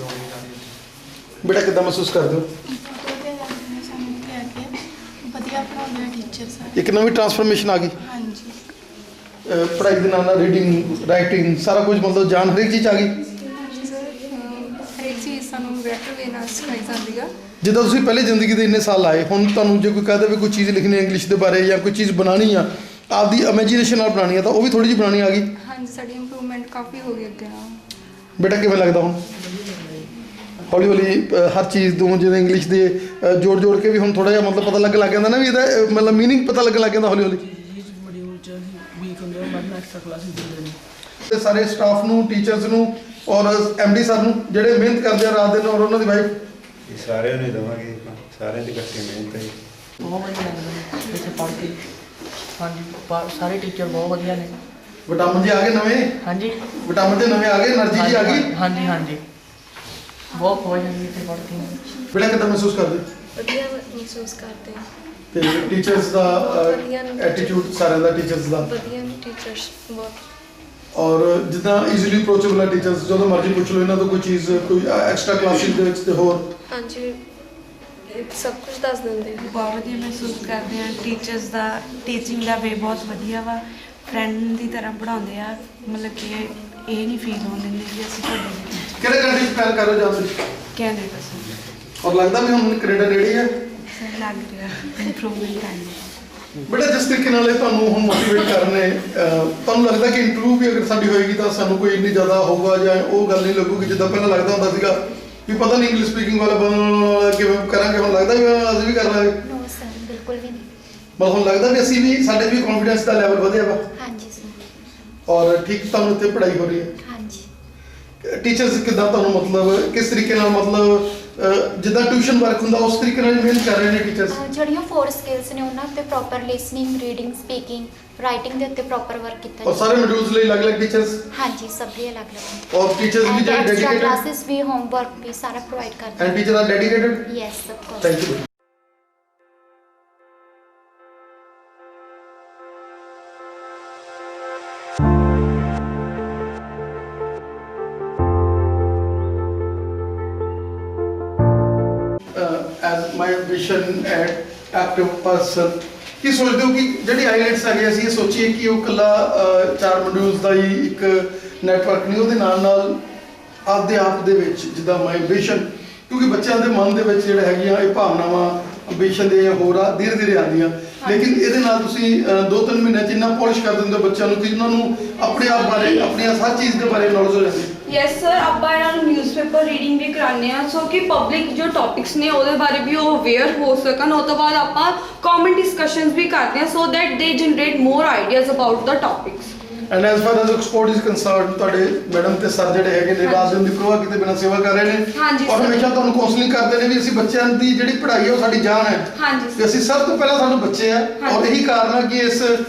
ਬੇਟਾ ਕਿੱਦਾਂ ਮਹਿਸੂਸ ਕਰਦੇ ਹੋ? ਬਹੁਤ ਵਧੀਆ ਲੱਗਦਾ ਸਾਨੂੰ ਕਹਿ ਕੇ, ਵਧੀਆ ਪੜ੍ਹਾਉਂਦੇ ਟੀਚਰਸ। ਇੱਕ ਨਵੀਂ ਟਰਾਂਸਫਰਮੇਸ਼ਨ ਆ ਗਈ ਹਾਂਜੀ ਪੜ੍ਹਾਈ ਦੇ ਨਾਲ ਰੀਡਿੰਗ ਰਾਈਟਿੰਗ ਸਾਰਾ ਕੁਝ ਮਤਲਬ ਜਾਣ ਹਰੇਕ ਚੀਜ਼ ਆ ਗਈ? ਹਰੇਕ ਚੀਜ਼ ਸਾਨੂੰ ਬੈਟਰ ਵੇ ਨਾਲ ਸਿਖਾਈ ਜਾਂਦੀ ਆ। ਜਿੱਦਾਂ ਤੁਸੀਂ ਪਹਿਲੇ ਜ਼ਿੰਦਗੀ ਦੇ ਇੰਨੇ ਸਾਲ ਲਾਏ, ਹੁਣ ਤੁਹਾਨੂੰ ਜੇ ਕੋਈ ਕਹਦੇ ਵੀ ਕੋਈ ਚੀਜ਼ ਲਿਖਣੀ ਹੈ ਇੰਗਲਿਸ਼ ਦੇ ਬਾਰੇ ਜਾਂ ਕੋਈ ਚੀਜ਼ ਬਣਾਉਣੀ ਆ ਆਪਦੀ ਇਮੇਜਿਨੇਸ਼ਨ ਨਾਲ ਬਣਾਉਣੀ ਆ ਤਾਂ ਉਹ ਵੀ ਥੋੜੀ ਜਿਹੀ ਬਣਾਉਣੀ ਆ ਗਈ? ਹਾਂਜੀ ਸਾਡੀ ਇੰਪਰੂਵਮੈਂਟ ਕਾਫੀ ਹੋ ਗਈ ਅੱਗੇ ਨਾਲ। ਬੇਟਾ ਕਿਵੇਂ ਲੱਗਦਾ ਹੁਣ ਹੌਲੀ ਹਰ ਚੀਜ਼ ਤੋਂ ਜਿਵੇਂ ਇੰਗਲਿਸ਼ ਦੇ ਜੋੜ ਕੇ ਵੀ ਹੁਣ ਥੋੜਾ ਜਿਹਾ ਮਤਲਬ ਪਤਾ ਲੱਗ ਜਾਂਦਾ ਨਾ ਵੀ ਇਹਦਾ ਮਤਲਬ ਮੀਨਿੰਗ ਪਤਾ ਲੱਗਣ ਲੱਗ ਜਾਂਦਾ ਹੌਲੀ? ਤੇ ਸਾਰੇ ਸਟਾਫ ਨੂੰ, ਟੀਚਰਸ ਨੂੰ ਔਰ MD ਸਰ ਨੂੰ ਜਿਹੜੇ ਮਿਹਨਤ ਕਰਦੇ ਆ ਰਾਤ ਦਿਨ, ਔਰ ਉਹਨਾਂ ਦੀ ਵਾਈਫ, ਸਾਰਿਆਂ ਨੂੰ ਦੇਵਾਂਗੇ, ਸਾਰਿਆਂ ਦੀ ਇਕੱਠੀ ਮਿਹਨਤ ਹੈ। ਬਹੁਤ ਵਧੀਆ ਲੱਗਦਾ ਇੱਥੇ ਪੜ੍ਹ ਕੇ। ਹਾਂਜੀ ਸਾਰੇ ਟੀਚਰ ਬਹੁਤ ਵਧੀਆ ਨੇ। ਵਿਟਾਮਿਨ ਜੀ ਆ ਗਏ ਨਵੇਂ? ਹਾਂਜੀ ਵਿਟਾਮਿਨ ਜੀ ਨਵੇਂ ਆ ਗਏ, એનર્ਜੀ ਜੀ ਆ ਗਈ? ਹਾਂਜੀ ਬਹੁਤ ਖੁਸ਼ ਹਾਂ ਜੀ ਇੱਥੇ ਪੜ੍ਹ ਕੇ। ਬੇਟਾ ਕਿੱਦਾਂ ਮਹਿਸੂਸ ਕਰਦੇ? ਵਧੀਆ ਮਹਿਸੂਸ ਕਰਦੇ ਹਾਂ। ਤੇ ਟੀਚਰਸ ਦਾ ਐਟੀਟਿਊਡ ਸਾਰਿਆਂ ਦਾ, ਟੀਚਰਸ ਦਾ ਵਧੀਆ ਨੇ ਟੀਚਰਸ ਬਹੁਤ। ਔਰ ਜਿੱਦਾਂ ਈਜ਼ੀਲੀ ਅਪਰੋਚੇਬਲ ਹੈ ਟੀਚਰਸ, ਜਦੋਂ ਮਰਜ਼ੀ ਪੁੱਛ ਲਓ ਇਹਨਾਂ ਤੋਂ ਕੋਈ ਚੀਜ਼, ਕੋਈ ਐਕਸਟਰਾ ਕਲਾਸਿਸ ਦੇ ਵਿੱਚ ਤੇ ਹੋਰ? ਹਾਂਜੀ ਸਭ ਕੁਝ ਦੱਸ ਦਿੰਦੇ ਨੇ। ਬਹੁਤ ਵਧੀਆ ਮਹਿਸੂਸ ਕਰਦੇ ਹਾਂ। ਟੀਚਰਸ ਦਾ ਟੀਚਿੰਗ ਦਾ ਵੇ ਬਹੁਤ ਵਧੀਆ ਵਾ, ਫਰੈਂਡ ਦੀ ਤਰ੍ਹਾਂ ਪੜ੍ਹਾਉਂਦੇ ਆ, ਮਤਲਬ ਕਿ ਇਹ ਨਹੀਂ ਫੀਲ ਹੋਣ ਦਿੰਦੇ ਕਿ ਅਸੀਂ ਤੁਹਾਡੇ ਕਿਹੜੇ ਕੰਟਰੀ 'ਚ ਪਲਾਨ ਕਰ ਰਹੇ ਹੋ ਜਾਂਦੇ? Canada sir. ਔਰ ਲੱਗਦਾ ਵੀ ਹੁਣ ਕੈਨੇਡਾ ਨੇੜੇ ਹੈ? ਸਰ ਲੱਗ ਰਿਹਾ ਇੰਪਰੂਵਮੈਂਟ ਆਈ ਹੈ। ਬੇਟਾ ਜਿਸ ਤਰੀਕੇ ਨਾਲ ਇਹ ਤੁਹਾਨੂੰ ਹੁਣ ਮੋਟੀਵੇਟ ਕਰ ਰਹੇ ਨੇ, ਤੁਹਾਨੂੰ ਲੱਗਦਾ ਕਿ ਇੰਪਰੂਵ ਵੀ ਅਗਰ ਸਾਡੀ ਹੋਏਗੀ ਤਾਂ ਸਾਨੂੰ ਕੋਈ ਇੰਨੀ ਜ਼ਿਆਦਾ ਹੋਊਗਾ ਜਾਂ ਉਹ ਗੱਲ ਨਹੀਂ ਲੱਗੂਗੀ ਜਿੱਦਾਂ ਪਹਿਲਾਂ ਲੱਗਦਾ ਹੁੰਦਾ ਸੀਗਾ ਵੀ ਪਤਾ ਨਹੀਂ ਇੰਗਲਿਸ਼ ਸਪੀਕਿੰਗ ਵਾਲਾ ਕਿਵੇਂ ਕਰਾਂਗੇ, ਹੁਣ ਲੱਗਦਾ ਵੀ ਅਸੀਂ ਵੀ ਕਰ ਲਾਂਗੇ? ਨੋ ਸਰ ਬਿਲਕੁਲ ਵੀ ਨਹੀਂ। ਬਸ ਹੁਣ ਲੱਗਦਾ ਵੀ ਅਸੀਂ ਵੀ, ਸਾਡੇ ਵੀ ਕੌਨਫੀਡੈਂਸ ਦਾ ਲੈਵਲ ਵਧਿਆ ਵਾ ਹਾਂਜੀ ਸਰ। ਔਰ ਠੀਕ ਤੁਹਾਨੂੰ ਇੱਥੇ ਪੜ੍ਹਾਈ ਹੋ ਰਹੀ ਹੈ? ਹਾਂਜੀ ਟੀਚਰਸ ਕਿੱਦਾਂ ਤੁਹਾਨੂੰ ਮਤਲਬ ਕਿਸ ਤਰੀਕੇ ਨਾਲ ਮਤਲਬ ਜਿੱਦਾਂ ਟਿਊਸ਼ਨ ਵਰਕ ਹੁੰਦਾ ਉਸ ਤਰੀਕੇ ਨਾਲ ਮਿਹਨਤ ਕਰ ਰਹੇ ਨੇ ਟੀਚਰਸ? ਜਿਹੜੀਆਂ 4 ਸਕਿੱਲਸ ਨੇ ਉਹਨਾਂ ਉੱਤੇ proper listening, reading, speaking, writing ਦੇ ਉੱਤੇ ਪ੍ਰੋਪਰ ਵਰਕ ਕੀਤਾ ਔਰ ਸਾਰੇ ਮੋਡਿਊਲਸ ਲਈ ਅਲੱਗ-ਅਲੱਗ ਟੀਚਰਸ? ਹਾਂਜੀ ਸਭ ਲਈ ਅਲੱਗ-ਅਲੱਗ। ਔਰ ਟੀਚਰਸ ਵੀ ਜਿਹੜੇ ਐਕਸਟਰਾ ਡੈਡੀਕੇਟਡ ਕਲਾਸਿਸ ਵੀ, ਹੋਮਵਰਕ ਵੀ ਸਾਰਾ ਪ੍ਰੋਵਾਈਡ ਕਰਦੇ and teacher are dedicated? Yes of course. Thank you. as my vision and active person ਕੀ ਸੋਚਦੇ ਹੋ ਕਿ ਜਿਹੜੀ ਆਈਲੈਟਸ ਹੈਗੇ ਅਸੀਂ ਇਹ ਸੋਚੀਏ ਕਿ ਉਹ ਇਕੱਲਾ 4 ਮੋਡਿਊਲਸ ਦਾ ਹੀ ਇੱਕ ਨੈਟਵਰਕ ਨਹੀਂ, ਉਹਦੇ ਨਾਲ ਆਪਦੇ ਆਪ ਦੇ ਵਿੱਚ ਜਿੱਦਾਂ ਮਾਈ ਵਿਸ਼ਨ, ਕਿਉਂਕਿ ਬੱਚਿਆਂ ਦੇ ਮਨ ਦੇ ਵਿੱਚ ਜਿਹੜੇ ਹੈਗੀਆਂ ਇਹ ਭਾਵਨਾਵਾਂ ਅੰਬੀਸ਼ਨ ਦੇ ਹੋਰ ਆ ਧੀਰੇ ਆਉਂਦੀਆਂ, ਲੇਕਿਨ ਇਹਦੇ ਨਾਲ ਤੁਸੀਂ 2-3 ਮਹੀਨੇ 'ਚ ਇੰਨਾ ਪੋਲਿਸ਼ ਕਰ ਦਿੰਦੇ ਹੋ ਬੱਚਿਆਂ ਨੂੰ ਕਿ ਉਹਨਾਂ ਨੂੰ ਆਪਣੇ ਆਪ ਬਾਰੇ, ਆਪਣੀਆਂ ਹਰ ਚੀਜ਼ ਦੇ ਬਾਰੇ ਨੌਲੇਜ ਹੋ ਜਾਂਦੀ ਹੈ। ਯੈਸ ਸਰ, ਆਪਾਂ ਇਹਨਾਂ ਨੂੰ ਨਿਊਜ਼ਪੇਪਰ ਰੀਡਿੰਗ ਵੀ ਕਰਾਉਂਦੇ ਆ ਸੋ ਕਿ ਪਬਲਿਕ ਜੋ ਟੌਪਿਕਸ ਨੇ ਉਹਦੇ ਬਾਰੇ ਵੀ ਉਹ ਅਵੇਅਰ ਹੋ ਸਕਣ। ਉਹ ਤੋਂ ਬਾਅਦ ਆਪਾਂ ਕਾਮਨ ਡਿਸਕਸ਼ਨਸ ਵੀ ਕਰਦੇ ਆ ਸੋ ਦੈਟ ਦੇ generate more ideas about the topics. And as for as export is concerned, ਤੁਹਾਡੇ ਮੈਡਮ ਤੇ ਸਰ ਜਿਹੜੇ ਹੈਗੇ ਨੇ ਰਾਤ ਦਿਨ ਦੀ ਪ੍ਰਵਾਹ ਕੀਤੇ ਬਿਨਾਂ ਸੇਵਾ ਕਰ ਰਹੇ ਨੇ ਔਰ ਹਮੇਸ਼ਾ ਤੁਹਾਨੂੰ ਕਾਉਂਸਲਿੰਗ ਕਰਦੇ ਨੇ ਵੀ ਅਸੀਂ ਬੱਚਿਆਂ ਦੀ ਜਿਹੜੀ ਪੜ੍ਹਾਈ ਹੈ ਉਹ ਸਾਡੀ ਜਾਨ ਹੈ। ਹਾਂਜੀ ਤੇ ਅਸੀਂ ਸਭ ਤੋਂ ਪਹਿਲਾਂ ਸਾਡੇ ਬੱਚੇ ਆ ਔਰ ਇਹੀ ਕਾਰਨ ਹੈ ਕਿ ਇਸ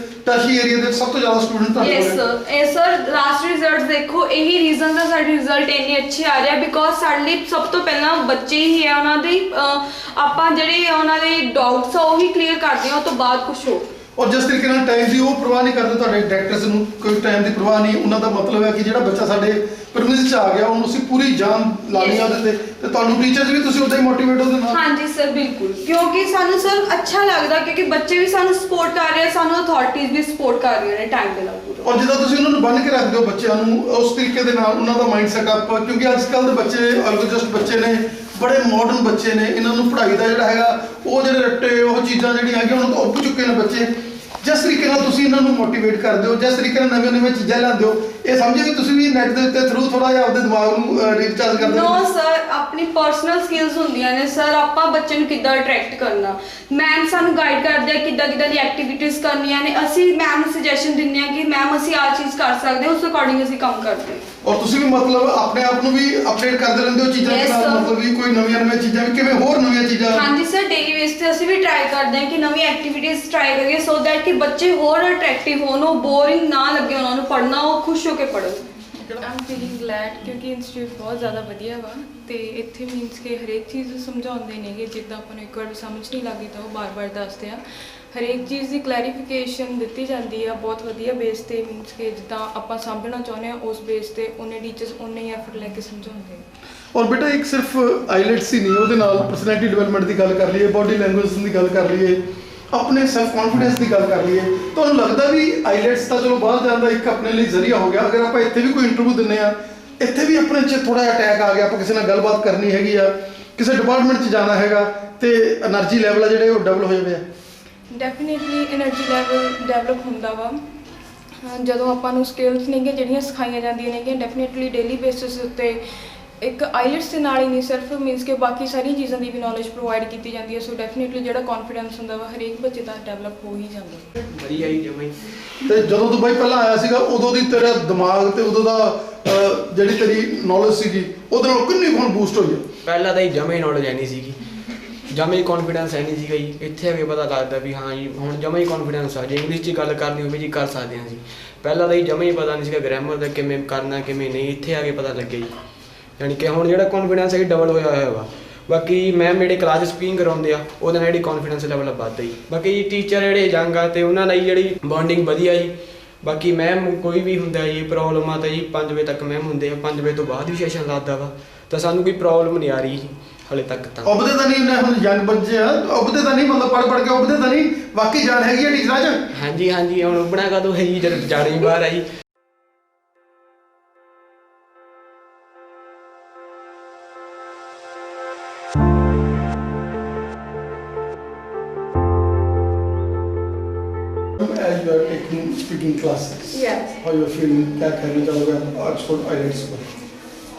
ਟਾਸ਼ੀ ਏਰੀਆ ਦੇ ਸਭ ਤੋਂ ਜ਼ਿਆਦਾ ਸਟੂਡੈਂਟ ਯੈਸ ਸਰ ਇਹ ਸਰ ਲਾਸਟ ਰਿਜ਼ਲਟ ਦੇਖੋ ਇਹੀ ਰੀਜ਼ਨ ਦਾ ਸਾਡੇ ਰਿਜ਼ਲਟ ਇੰਨੇ ਅੱਛੇ ਆ ਰਹੇ ਆ ਬਿਕੋਜ਼ ਸਾਡੇ ਲਈ ਸਭ ਤੋਂ ਪਹਿਲਾਂ ਬੱਚੇ ਹੀ ਹੈ ਉਹਨਾਂ ਦੇ ਆਪਾਂ ਜਿਹੜੇ ਉਹਨਾਂ ਦੇ ਡਾਊਟਸ ਆ ਉਹ ਹੀ ਕਲੀਅਰ ਕਰਦੇ ਆ ਉਹ ਤੋਂ ਬਾਅਦ ਕੁਝ ਹੋਰ ਔਰ ਜਿਸ ਤਰੀਕੇ ਨਾਲ ਟਾਈਮ ਦੀ ਉਹ ਪਰਵਾਹ ਨਹੀਂ ਕਰਦੇ ਤੁਹਾਡੇ ਡਾਇਰੈਕਟਰਸ ਨੂੰ ਕੋਈ ਟਾਈਮ ਦੀ ਪਰਵਾਹ ਨਹੀਂ ਉਹਨਾਂ ਦਾ ਮਤਲਬ ਹੈ ਕਿ ਜਿਹੜਾ ਬੱਚਾ ਸਾਡੇ ਪਰਮਿਸ 'ਚ ਆ ਗਿਆ ਉਹਨੂੰ ਅਸੀਂ ਪੂਰੀ ਜਾਨ ਲਾਣੀ ਆ ਉਹਦੇ ਤੇ ਤੁਹਾਨੂੰ ਟੀਚਰਸ ਵੀ ਤੁਸੀਂ ਉਦਾਂ ਹੀ ਮੋਟੀਵੇਟ ਉਹਦੇ ਨਾਲ ਹਾਂਜੀ ਸਰ ਬਿਲਕੁਲ ਕਿਉਂਕਿ ਸਾਨੂੰ ਸਰ ਅੱਛਾ ਲੱਗਦਾ ਕਿਉਂਕਿ ਬੱਚੇ ਵੀ ਸਾਨੂੰ ਸਪੋਰਟ ਕਰ ਰਹੇ ਆ ਸਾਨੂੰ ਅਥਾਰਟੀਜ਼ ਵੀ ਸਪੋਰਟ ਕਰ ਰਹੀਆਂ ਨੇ ਟਾਈਮ ਦੇ ਨਾਲ ਪੂਰਾ ਔਰ ਜਦੋਂ ਤੁਸੀਂ ਉਹਨਾਂ ਨੂੰ ਬੰਨ੍ਹ ਕੇ ਰੱਖਦੇ ਹੋ ਬੱਚਿਆਂ ਨੂੰ ਉਸ ਤਰੀਕੇ ਦੇ ਨਾਲ ਉਹਨਾਂ ਦਾ ਮਾਈਂਡ ਸੈਟਅਪ ਕਿਉਂਕਿ ਅੱਜ ਕੱਲ੍ਹ ਦੇ ਬੱਚੇ ਆਰਗੋਜਸਟ ਬੱਚੇ ਨੇ ਬੜੇ ਮਾਡਰਨ ਬੱਚੇ ਨੇ ਇਹਨਾਂ ਨੂੰ ਪੜ੍ਹਾਈ ਦਾ ਜਿਹੜਾ ਹੈਗਾ ਉਹ ਜਿਹੜੇ ਰੱਟੇ ਉਹ ਚੀਜ਼ਾਂ ਜਿਹੜੀਆਂ ਹੈਗੀਆਂ ਉਹਨਾਂ ਤੋਂ ਉੱਪ ਚੁੱਕੇ ਨੇ ਬੱਚੇ ਜਿਸ ਤਰੀਕੇ ਨਾਲ ਤੁਸੀਂ ਇਹਨਾਂ ਨੂੰ ਮੋਟੀਵੇਟ ਕਰਦੇ ਹੋ ਜਿਸ ਤਰੀਕੇ ਨਾਲ ਨਵੀਆਂ ਚੀਜ਼ਾਂ ਲਿਆਉਂਦੇ ਹੋ ਇਹ ਸਮਝੇ ਵੀ ਤੁਸੀਂ ਵੀ ਨੈਟ ਦੇ ਉੱਤੇ ਥਰੂ ਥੋੜਾ ਜਿਹਾ ਆਪਦੇ ਦਿਮਾਗ ਨੂੰ ਰੀਚਾਰਜ ਕਰਦੇ ਹੋ ਨੋ ਸਰ ਆਪਣੀ ਪਰਸਨਲ ਸਕਿੱਲਸ ਹੁੰਦੀਆਂ ਨੇ ਸਰ ਆਪਾਂ ਬੱਚੇ ਨੂੰ ਕਿੱਦਾਂ ਅਟਰੈਕਟ ਕਰਨਾ ਮੈਮ ਸਾਨੂੰ ਗਾਈਡ ਕਰਦੇ ਆ ਕਿੱਦਾਂ ਦੀ ਐਕਟੀਵਿਟੀਜ਼ ਕਰਨੀਆਂ ਨੇ ਅਸੀਂ ਮੈਮ ਨੂੰ ਸੁਜੈਸ਼ਨ ਦਿੰਦੇ ਆ ਕਿ ਮੈਮ ਅਸੀਂ ਆਹ ਚੀਜ਼ ਕਰ ਸਕਦੇ ਹਾਂ ਉਸ ਅਕੋਰਡਿੰਗ ਅਸੀਂ ਕੰਮ ਕਰਦੇ ਹਾਂ ਔਰ ਤੁਸੀਂ ਵੀ ਮਤਲਬ ਆਪਣੇ ਆਪ ਨੂੰ ਵੀ ਅਪਡੇਟ ਕਰਦੇ ਰਹਿੰਦੇ ਹੋ ਚੀਜ਼ਾਂ ਦੇ ਨਾਲ ਮਤਲਬ ਵੀ ਕੋਈ ਨਵੀਆਂ ਚੀਜ਼ਾਂ ਵੀ ਕਿਵੇਂ ਹੋਰ ਨਵੀਆਂ ਚੀਜ਼ਾਂ ਹਾਂਜੀ ਸਰ ਡੇਲੀ ਬੇਸ ਤੇ ਅਸੀਂ ਵੀ ਟਰਾਈ ਕਰਦੇ ਹਾਂ ਕਿ ਨਵੀਂ ਐਕਟੀਵਿਟੀਜ਼ ਟਰਾਈ ਕਰੀਏ ਸੋ ਦੈਟ ਕਿ ਬੱਚੇ ਹੋਰ ਅਟਰੈਕਟਿਵ ਹੋਣ ਉਹ ਬੋਰਿੰਗ ਨਾ ਲੱਗੇ ਉਹਨਾਂ ਨੂੰ ਪੜ੍ਹਨਾ ਉਹ ਖੁਸ਼ ਹੋ ਕੇ ਪੜ੍ਹਨ ਆਮ ਫੀਲਿੰਗ ਗਲੈਡ ਕਿਉਂਕਿ ਇੰਸਟੀਟਿਊਟ ਬਹੁਤ ਜ਼ਿਆਦਾ ਵਧੀਆ ਵਾ ਤੇ ਇੱਥੇ ਮੀਨਸ ਕਿ ਹਰੇਕ ਚੀਜ਼ ਸਮਝਾਉਂਦੇ ਨੇਗੇ ਜਿੱਦਾਂ ਆਪਾਂ ਨੂੰ ਇੱਕ ਵਾਰ ਸਮਝ ਨਹੀਂ ਲੱਗੀ ਤਾਂ ਉਹ ਬਾਰ-ਬਾਰ ਦੱਸਦੇ ਆ ਹਰੇਕ ਚੀਜ਼ ਦੀ ਕਲੈਰੀਫਿਕੇਸ਼ਨ ਦਿੱਤੀ ਜਾਂਦੀ ਆ ਬਹੁਤ ਵਧੀਆ ਬੇਸ ਤੇ ਮੀਨਸ ਕਿ ਜਿੱਦਾਂ ਆਪਾਂ ਸਮਝਣਾ ਚਾਹੁੰਦੇ ਆ ਉਸ ਬੇਸ ਤੇ ਉਹਨੇ ਟੀਚਰਸ ਉਹਨੇ ਹੀ ਐਫਰਟ ਲੈ ਕੇ ਸਮਝਾਉਂਦੇ ਔਰ ਬੇਟਾ ਇੱਕ ਸਿਰਫ ਆਈਲੈਟਸ ਹੀ ਨਹੀਂ ਉਹਦੇ ਨਾਲ ਪਰਸਨੈਲਿਟੀ ਡਿਵੈਲਪਮੈਂਟ ਦੀ ਗੱਲ ਕਰ ਲਈਏ ਬਾਡੀ ਲੈਂਗੁਏਜ ਦੀ ਗੱਲ ਕਰ ਲਈਏ ਆਪਣੇ ਸੈਲਫ ਕੌਨਫੀਡੈਂਸ ਦੀ ਗੱਲ ਕਰ ਲਈਏ ਤੁਹਾਨੂੰ ਲੱਗਦਾ ਵੀ ਆਈਲੈਟਸ ਤਾਂ ਚਲੋ ਬਾਹਰ ਜਾਣ ਦਾ ਇੱਕ ਆਪਣੇ ਲਈ ਜ਼ਰੀਆ ਹੋ ਗਿਆ ਅਗਰ ਆਪਾਂ ਇੱਥੇ ਵੀ ਕੋਈ ਇੰਟਰਵਿਊ ਦਿੰਦੇ ਆ ਇੱਥੇ ਵੀ ਆਪਣੇ 'ਚ ਥੋੜਾ ਜਿਹਾ ਅਟੈਕ ਆ ਗਿਆ ਆਪਾਂ ਕਿਸੇ ਨਾਲ ਗੱਲਬਾਤ ਕਰਨੀ ਹੈਗੀ ਆ ਕਿਸੇ ਡਿਪਾਰਟਮੈਂਟ 'ਚ ਜਾਣਾ ਹੈਗਾ ਤੇ એનર્ਜੀ ਲੈਵਲ ਆ ਜਿਹੜੇ ਉਹ ਡਬਲ ਹੋ ਜਾਵੇ ਡੈਫੀਨੇਟਲੀ એનર્ਜੀ ਲੈਵਲ ਡਿਵੈਲਪ ਹੁੰਦਾ ਵਾ ਜਦੋਂ ਆਪਾਂ ਨੂੰ ਸਕਿੱਲਸ ਨੇਗੀਆਂ ਜਿਹੜੀਆਂ ਸਿਖਾਈਆਂ ਜਾਂਦੀਆਂ ਨੇਗੀਆਂ ਡੈਫੀਨੇਟਲੀ ਡੇਲੀ ਬੇਸਿਸ ਉੱਤੇ ਇੱਕ ਆਈਲੈਟਸ ਦੇ ਨਾਲ ਹੀ ਨਹੀਂ ਸਿਰਫ ਮੀਨਸ ਕਿ ਬਾਕੀ ਸਾਰੀਆਂ ਚੀਜ਼ਾਂ ਦੀ ਵੀ ਨੌਲੇਜ ਪ੍ਰੋਵਾਈਡ ਕੀਤੀ ਜਾਂਦੀ ਹੈ ਸੋ ਡੈਫੀਨੇਟਲੀ ਜਿਹੜਾ ਕੌਨਫੀਡੈਂਸ ਹੁੰਦਾ ਵਾ ਹਰੇਕ ਬੱਚੇ ਦਾ ਡਿਵੈਲਪ ਹੋ ਹੀ ਜਾਂਦਾ ਵਧੀਆ ਹੀ ਜਮਾਈ ਤੇ ਜਦੋਂ ਤੂੰ ਬਾਈ ਪਹਿਲਾਂ ਆਇਆ ਸੀਗਾ ਉਦੋਂ ਦੀ ਤੇਰਾ ਦਿਮਾਗ ਤੇ ਉਦੋਂ ਦਾ ਜਿਹੜੀ ਤੇਰੀ ਨੌਲੇਜ ਸੀਗੀ ਉਹਦੇ ਨਾਲ ਕਿੰਨੀ ਹੁਣ ਬੂਸਟ ਹੋਈ ਹੈ ਪਹਿਲਾਂ ਤਾਂ ਹੀ ਜਮਾ ਹੀ ਨੌਲੇਜ ਨਹੀਂ ਸੀਗੀ ਜਮਾ ਹੀ ਕੌਨਫੀਡੈਂਸ ਹੈ ਨਹੀਂ ਸੀਗਾ ਜੀ ਇੱਥੇ ਆ ਕੇ ਪਤਾ ਲੱਗਦਾ ਵੀ ਹਾਂ ਜੀ ਹੁਣ ਜਮਾ ਹੀ ਕੌਨਫੀਡੈਂਸ ਆ ਜੇ ਇੰਗਲਿਸ਼ 'ਚ ਗੱਲ ਕਰਨੀ ਹੋਵੇ ਜੀ ਕਰ ਸਕਦੇ ਹਾਂ ਜੀ ਪਹਿਲਾਂ ਤਾਂ ਹੀ ਜਮਾ ਹੀ ਪਤਾ ਨਹੀਂ ਸੀਗਾ ਗ੍ਰਾਮਰ ਦਾ ਕਿਵੇਂ ਕਰਨਾ ਕਿਵੇਂ ਨਹੀਂ ਇੱਥੇ ਆ ਕੇ ਪਤਾ ਲੱਗਿਆ ਜੀ ਯਾਨੀ ਕਿ ਹੁਣ ਜਿਹੜਾ ਕੌਨਫੀਡੈਂਸ ਹੈ ਡਬਲ ਹੋਇਆ ਹੋਇਆ ਵਾ ਬਾਕੀ ਮੈਮ ਜਿਹੜੇ ਕਲਾਸ ਸਪੀਕਿੰਗ ਕਰਾਉਂਦੇ ਆ ਉਹਦੇ ਨਾਲ ਜਿਹੜੀ ਕੌਨਫੀਡੈਂਸ ਲੈਵਲ ਵੱਧਦਾ ਜੀ ਬਾਕੀ ਟੀਚਰ ਜਿਹੜੇ ਯੰਗ ਆ ਤੇ ਉਹਨਾਂ ਨਾਲ ਜਿਹੜੀ ਬੌਂਡਿੰਗ ਵਧੀਆ ਜੀ ਬਾਕੀ ਮੈਮ ਕੋਈ ਵੀ ਹੁੰਦਾ ਜੀ ਪ੍ਰੋਬਲਮ ਆ ਤਾਂ ਜੀ 5 ਵਜੇ ਤੱਕ ਮੈਮ ਹੁੰਦੇ ਆ 5 ਵਜੇ ਤੋਂ ਬਾਅਦ ਵੀ ਸੈਸ਼ਨ ਲੱਗਦਾ ਵਾ ਤਾਂ ਸਾਨੂੰ ਕੋਈ ਪ੍ਰੋਬਲਮ ਨਹੀਂ ਆ ਰਹੀ ਜੀ ਹਲੇ ਤੱਕ ਤਾਂ ਉਬਦੇ ਤਾਂ ਨਹੀਂ ਹੁਣ ਯੰਗ ਬੱਚੇ ਆ ਉਬਦੇ ਤਾਂ ਨਹੀਂ ਮਤਲਬ ਪੜ੍ਹ ਕੇ ਉਬਦੇ ਤਾਂ ਨਹੀਂ ਵਾਕਈ ਜਾਣ ਹੈਗੀ ਆ ਟੀਚਰਾਂ 'ਚ ਹਾਂਜੀ ਹਾਂਜੀ ਹੁਣ ਉਬਣਾ ਕਦੋਂ ਹੈ ਜੀ ਜਦ ਜਾਣਾ ਹੀ ਬਾਹਰ ਆ ਜੀ as you are taking speaking classes yes how you are feeling क्या कहना चाहोगे ऑक्सफोर्ड आइलेट्स पर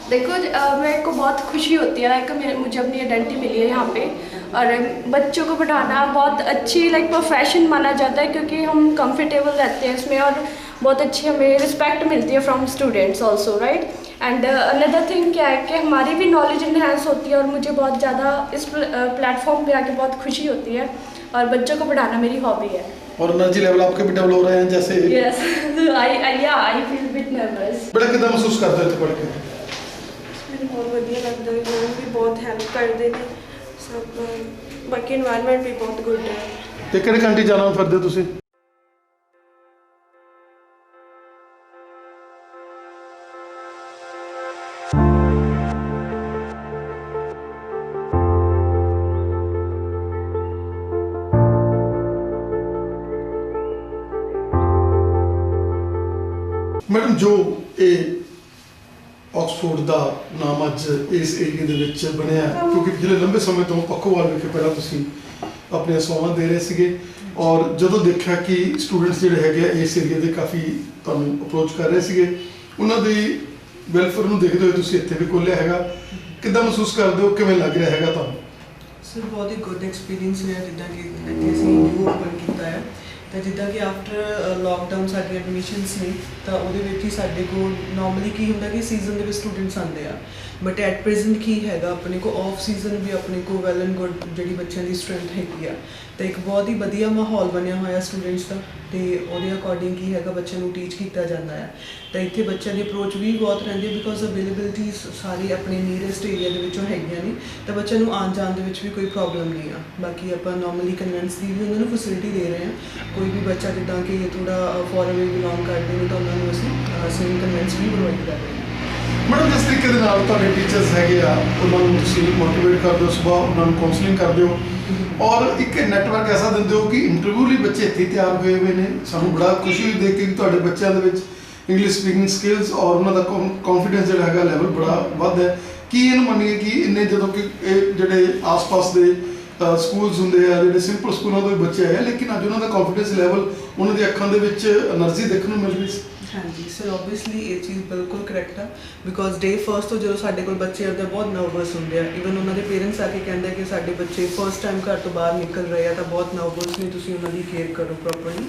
देखो मेरे को बहुत खुशी होती है लाइक मुझे अपनी आइडेंटिटी मिली है यहाँ पे और बच्चों को पढ़ाना बहुत अच्छी लाइक प्रोफेशन माना जाता है क्योंकि हम कंफर्टेबल रहते हैं इसमें और बहुत अच्छी हमें रिस्पेक्ट मिलती है from students also right and another thing क्या है कि हमारी भी नॉलेज इन्हेंस होती है और मुझे बहुत ज़्यादा इस प्लेटफॉर्म पे आके बहुत खुशी होती है और बच्चों को पढ़ाना मेरी हॉबी है और एनर्जी लेवल आपके भी डबल हो रहे हैं जैसे yes I feel bit nervous बड़ा कितना महसूस करते हो पढ़ के ਮੈਨੂੰ ਬਹੁਤ ਵਧੀਆ ਲੱਗਦਾ ਹੈ ਮੈਮ ਵੀ ਬਹੁਤ ਹੈਲਪ ਕਰਦੇ ਨੇ ਸਭ ਬਾਕੀ এনवायरमेंट ਵੀ ਬਹੁਤ ਗੁੱਡ ਹੈ ਤੇ ਕਿਹੜੇ ਕੰਟਰੀ ਜਾਣਾ ਫਿਰਦੇ ਤੁਸੀਂ ਮੈਡਮ ਜੋ ਇਹ ਆਕਸਫੋਰਡ ਦਾ ਨਾਮ ਅੱਜ ਇਸ ਏਰੀਆ ਦੇ ਵਿੱਚ ਬਣਿਆ ਕਿਉਂਕਿ ਪਿਛਲੇ ਲੰਬੇ ਸਮੇਂ ਤੋਂ ਪੱਖੋਵਾਲ ਵਿਖੇ ਪਹਿਲਾਂ ਤੁਸੀਂ ਆਪਣੀਆਂ ਸੇਵਾਵਾਂ ਦੇ ਰਹੇ ਸੀਗੇ ਔਰ ਜਦੋਂ ਦੇਖਿਆ ਕਿ ਸਟੂਡੈਂਟਸ ਜਿਹੜੇ ਹੈਗੇ ਆ ਇਸ ਏਰੀਆ ਦੇ ਕਾਫੀ ਤੁਹਾਨੂੰ ਅਪਰੋਚ ਕਰ ਰਹੇ ਸੀਗੇ ਉਹਨਾਂ ਦੀ ਵੈਲਫੇਅਰ ਨੂੰ ਦੇਖਦੇ ਹੋਏ ਤੁਸੀਂ ਇੱਥੇ ਵੀ ਖੋਲ੍ਹਿਆ ਹੈਗਾ ਕਿੱਦਾਂ ਮਹਿਸੂਸ ਕਰਦੇ ਹੋ ਕਿਵੇਂ ਲੱਗ ਰਿਹਾ ਹੈਗਾ ਤੁਹਾਨੂੰ ਸਰ ਬਹੁਤ ਹੀ ਗੁੱਡ ਐਕਸਪੀਰੀਅੰਸ ਰਿਹਾ ਜਿੱਦਾਂ ਕਿ ਇੱਥੇ ਅਸੀਂ ਨਿਊ ਓਪਨ ਕੀਤਾ ਹੈ ਤਾਂ ਜਿੱਦਾਂ ਕਿ ਆਫਟਰ ਲੋਕਡਾਊਨ ਸਾਡੀ ਐਡਮਿਸ਼ਨਸ ਨੇ ਤਾਂ ਉਹਦੇ ਵਿੱਚ ਹੀ ਸਾਡੇ ਕੋਲ ਨਾਰਮਲੀ ਕੀ ਹੁੰਦਾ ਕਿ ਸੀਜ਼ਨ ਦੇ ਵਿੱਚ ਸਟੂਡੈਂਟਸ ਆਉਂਦੇ ਆ ਬਟ ਐਟ ਪ੍ਰੈਜ਼ੈਂਟ ਕੀ ਹੈਗਾ ਆਪਣੇ ਕੋ ਆਫ ਸੀਜ਼ਨ ਵੀ ਆਪਣੇ ਕੋ ਵੈਲ ਐਂਡ ਗੁੱਡ ਜਿਹੜੀ ਬੱਚਿਆਂ ਦੀ ਸਟਰੈਂਥ ਹੈਗੀ ਆ, ਤਾਂ ਇੱਕ ਬਹੁਤ ਹੀ ਵਧੀਆ ਮਾਹੌਲ ਬਣਿਆ ਹੋਇਆ ਸਟੂਡੈਂਟਸ ਦਾ, ਤੇ ਉਹਦੇ ਅਕੋਰਡਿੰਗ ਕੀ ਹੈਗਾ ਬੱਚਿਆਂ ਨੂੰ ਟੀਚ ਕੀਤਾ ਜਾਂਦਾ ਹੈ। ਤਾਂ ਇੱਥੇ ਬੱਚਿਆਂ ਦੀ ਅਪਰੋਚ ਵੀ ਬਹੁਤ ਰਹਿੰਦੀ ਹੈ ਬਿਕੋਜ਼ ਅਵੇਲੇਬਿਲਿਟੀ ਸਾਰੇ ਆਪਣੇ ਨੀਅਰੈਸਟ ਏਰੀਆ ਦੇ ਵਿੱਚੋਂ ਹੈਗੀਆਂ ਨੇ, ਤਾਂ ਬੱਚਿਆਂ ਨੂੰ ਆਉਣ ਜਾਣ ਦੇ ਵਿੱਚ ਵੀ ਕੋਈ ਪ੍ਰੋਬਲਮ ਨਹੀਂ ਆ। ਬਾਕੀ ਆਪਾਂ ਨਾਰਮਲੀ ਕਨਵੈਂਸ ਦੀ ਵੀ ਉਹਨਾਂ ਨੂੰ ਫੈਸਿਲਿਟੀ ਦੇ ਰਹੇ ਹਾਂ। ਕੋਈ ਵੀ ਬੱਚਾ ਜਿੱਦਾਂ ਕਿ ਥੋੜਾ ਫੋਰ ਅਵੇ ਬਿਲੋਂਗ ਕਰਦੇ ਨੇ ਤਾਂ ਉਹਨਾਂ ਨੂੰ ਅਸੀਂ ਸੇਮ ਕਨਵੈਂਸ ਵੀ ਪ੍ਰੋਵਾਈਡ ਕਰ ਰਹੇ ਹਾਂ। ਮੈਡਮ, ਜਿਸ ਤਰੀਕੇ ਦੇ ਨਾਲ ਤੁਹਾਡੇ ਟੀਚਰਸ ਹੈਗੇ ਆ, ਉਹਨਾਂ ਨੂੰ ਤੁਸੀਂ ਮੋਟੀਵੇਟ ਕਰਦੇ ਹੋ, ਸੁਬਾਹ ਉਹਨਾਂ ਨੂੰ ਕਾਉਂਸਲਿੰਗ ਕਰਦੇ ਹੋ, ਔਰ ਇੱਕ ਨੈਟਵਰਕ ਐਸਾ ਦਿੰਦੇ ਹੋ ਕਿ ਇੰਟਰਵਿਊ ਲਈ ਬੱਚੇ ਇੱਥੇ ਤਿਆਰ ਹੋਏ ਹੋਏ ਨੇ। ਸਾਨੂੰ ਬੜਾ ਖੁਸ਼ੀ ਹੋਈ ਦੇਖ ਕੇ ਕਿ ਤੁਹਾਡੇ ਬੱਚਿਆਂ ਦੇ ਵਿੱਚ ਇੰਗਲਿਸ਼ ਸਪੀਕਿੰਗ ਸਕਿੱਲਸ ਔਰ ਉਹਨਾਂ ਦਾ ਕੌਨਫੀਡੈਂਸ ਜਿਹੜਾ ਹੈਗਾ ਲੈਵਲ ਬੜਾ ਵੱਧ ਹੈ। ਕੀ ਇਹਨੂੰ ਮੰਨੀਏ ਕਿ ਇੰਨੇ ਜਦੋਂ ਕਿ ਇਹ ਜਿਹੜੇ ਆਸ-ਪਾਸ ਦੇ ਸਕੂਲਸ ਹੁੰਦੇ ਆ, ਜਿਹੜੇ ਸਿੰਪਲ ਸਕੂਲਾਂ ਤੋਂ ਵੀ ਬੱਚੇ ਆਏ, ਲੇਕਿਨ ਅੱਜ ਉਹਨਾਂ ਦਾ ਕੌਨਫੀਡੈਂਸ ਲੈਵਲ, ਉਹਨਾਂ ਦੀ ਅੱਖਾਂ ਦੇ ਵਿੱਚ એનર્ਜੀ ਦੇਖਣ ਨੂੰ ਮਿਲ ਰਹੀ ਸੀ। ਹਾਂਜੀ ਸਰ, ਓਬਵੀਅਸਲੀ ਇਹ ਚੀਜ਼ ਬਿਲਕੁਲ ਕਰੈਕਟ ਆ ਬਿਕੋਜ਼ ਡੇ ਫਸਟ ਤੋਂ ਜਦੋਂ ਸਾਡੇ ਕੋਲ ਬੱਚੇ ਆਉਂਦੇ ਬਹੁਤ ਨਰਵਸ ਹੁੰਦੇ ਆ। ਈਵਨ ਉਹਨਾਂ ਦੇ ਪੇਰੈਂਟਸ ਆ ਕੇ ਕਹਿੰਦੇ ਕਿ ਸਾਡੇ ਬੱਚੇ ਫਸਟ ਟਾਈਮ ਘਰ ਤੋਂ ਬਾਹਰ ਨਿਕਲ ਰਹੇ ਆ ਤਾਂ ਬਹੁਤ ਨਰਵਸ ਨੇ, ਤੁਸੀਂ ਉਹਨਾਂ ਦੀ ਕੇਅਰ ਕਰੋ ਪ੍ਰੋਪਰਲੀ।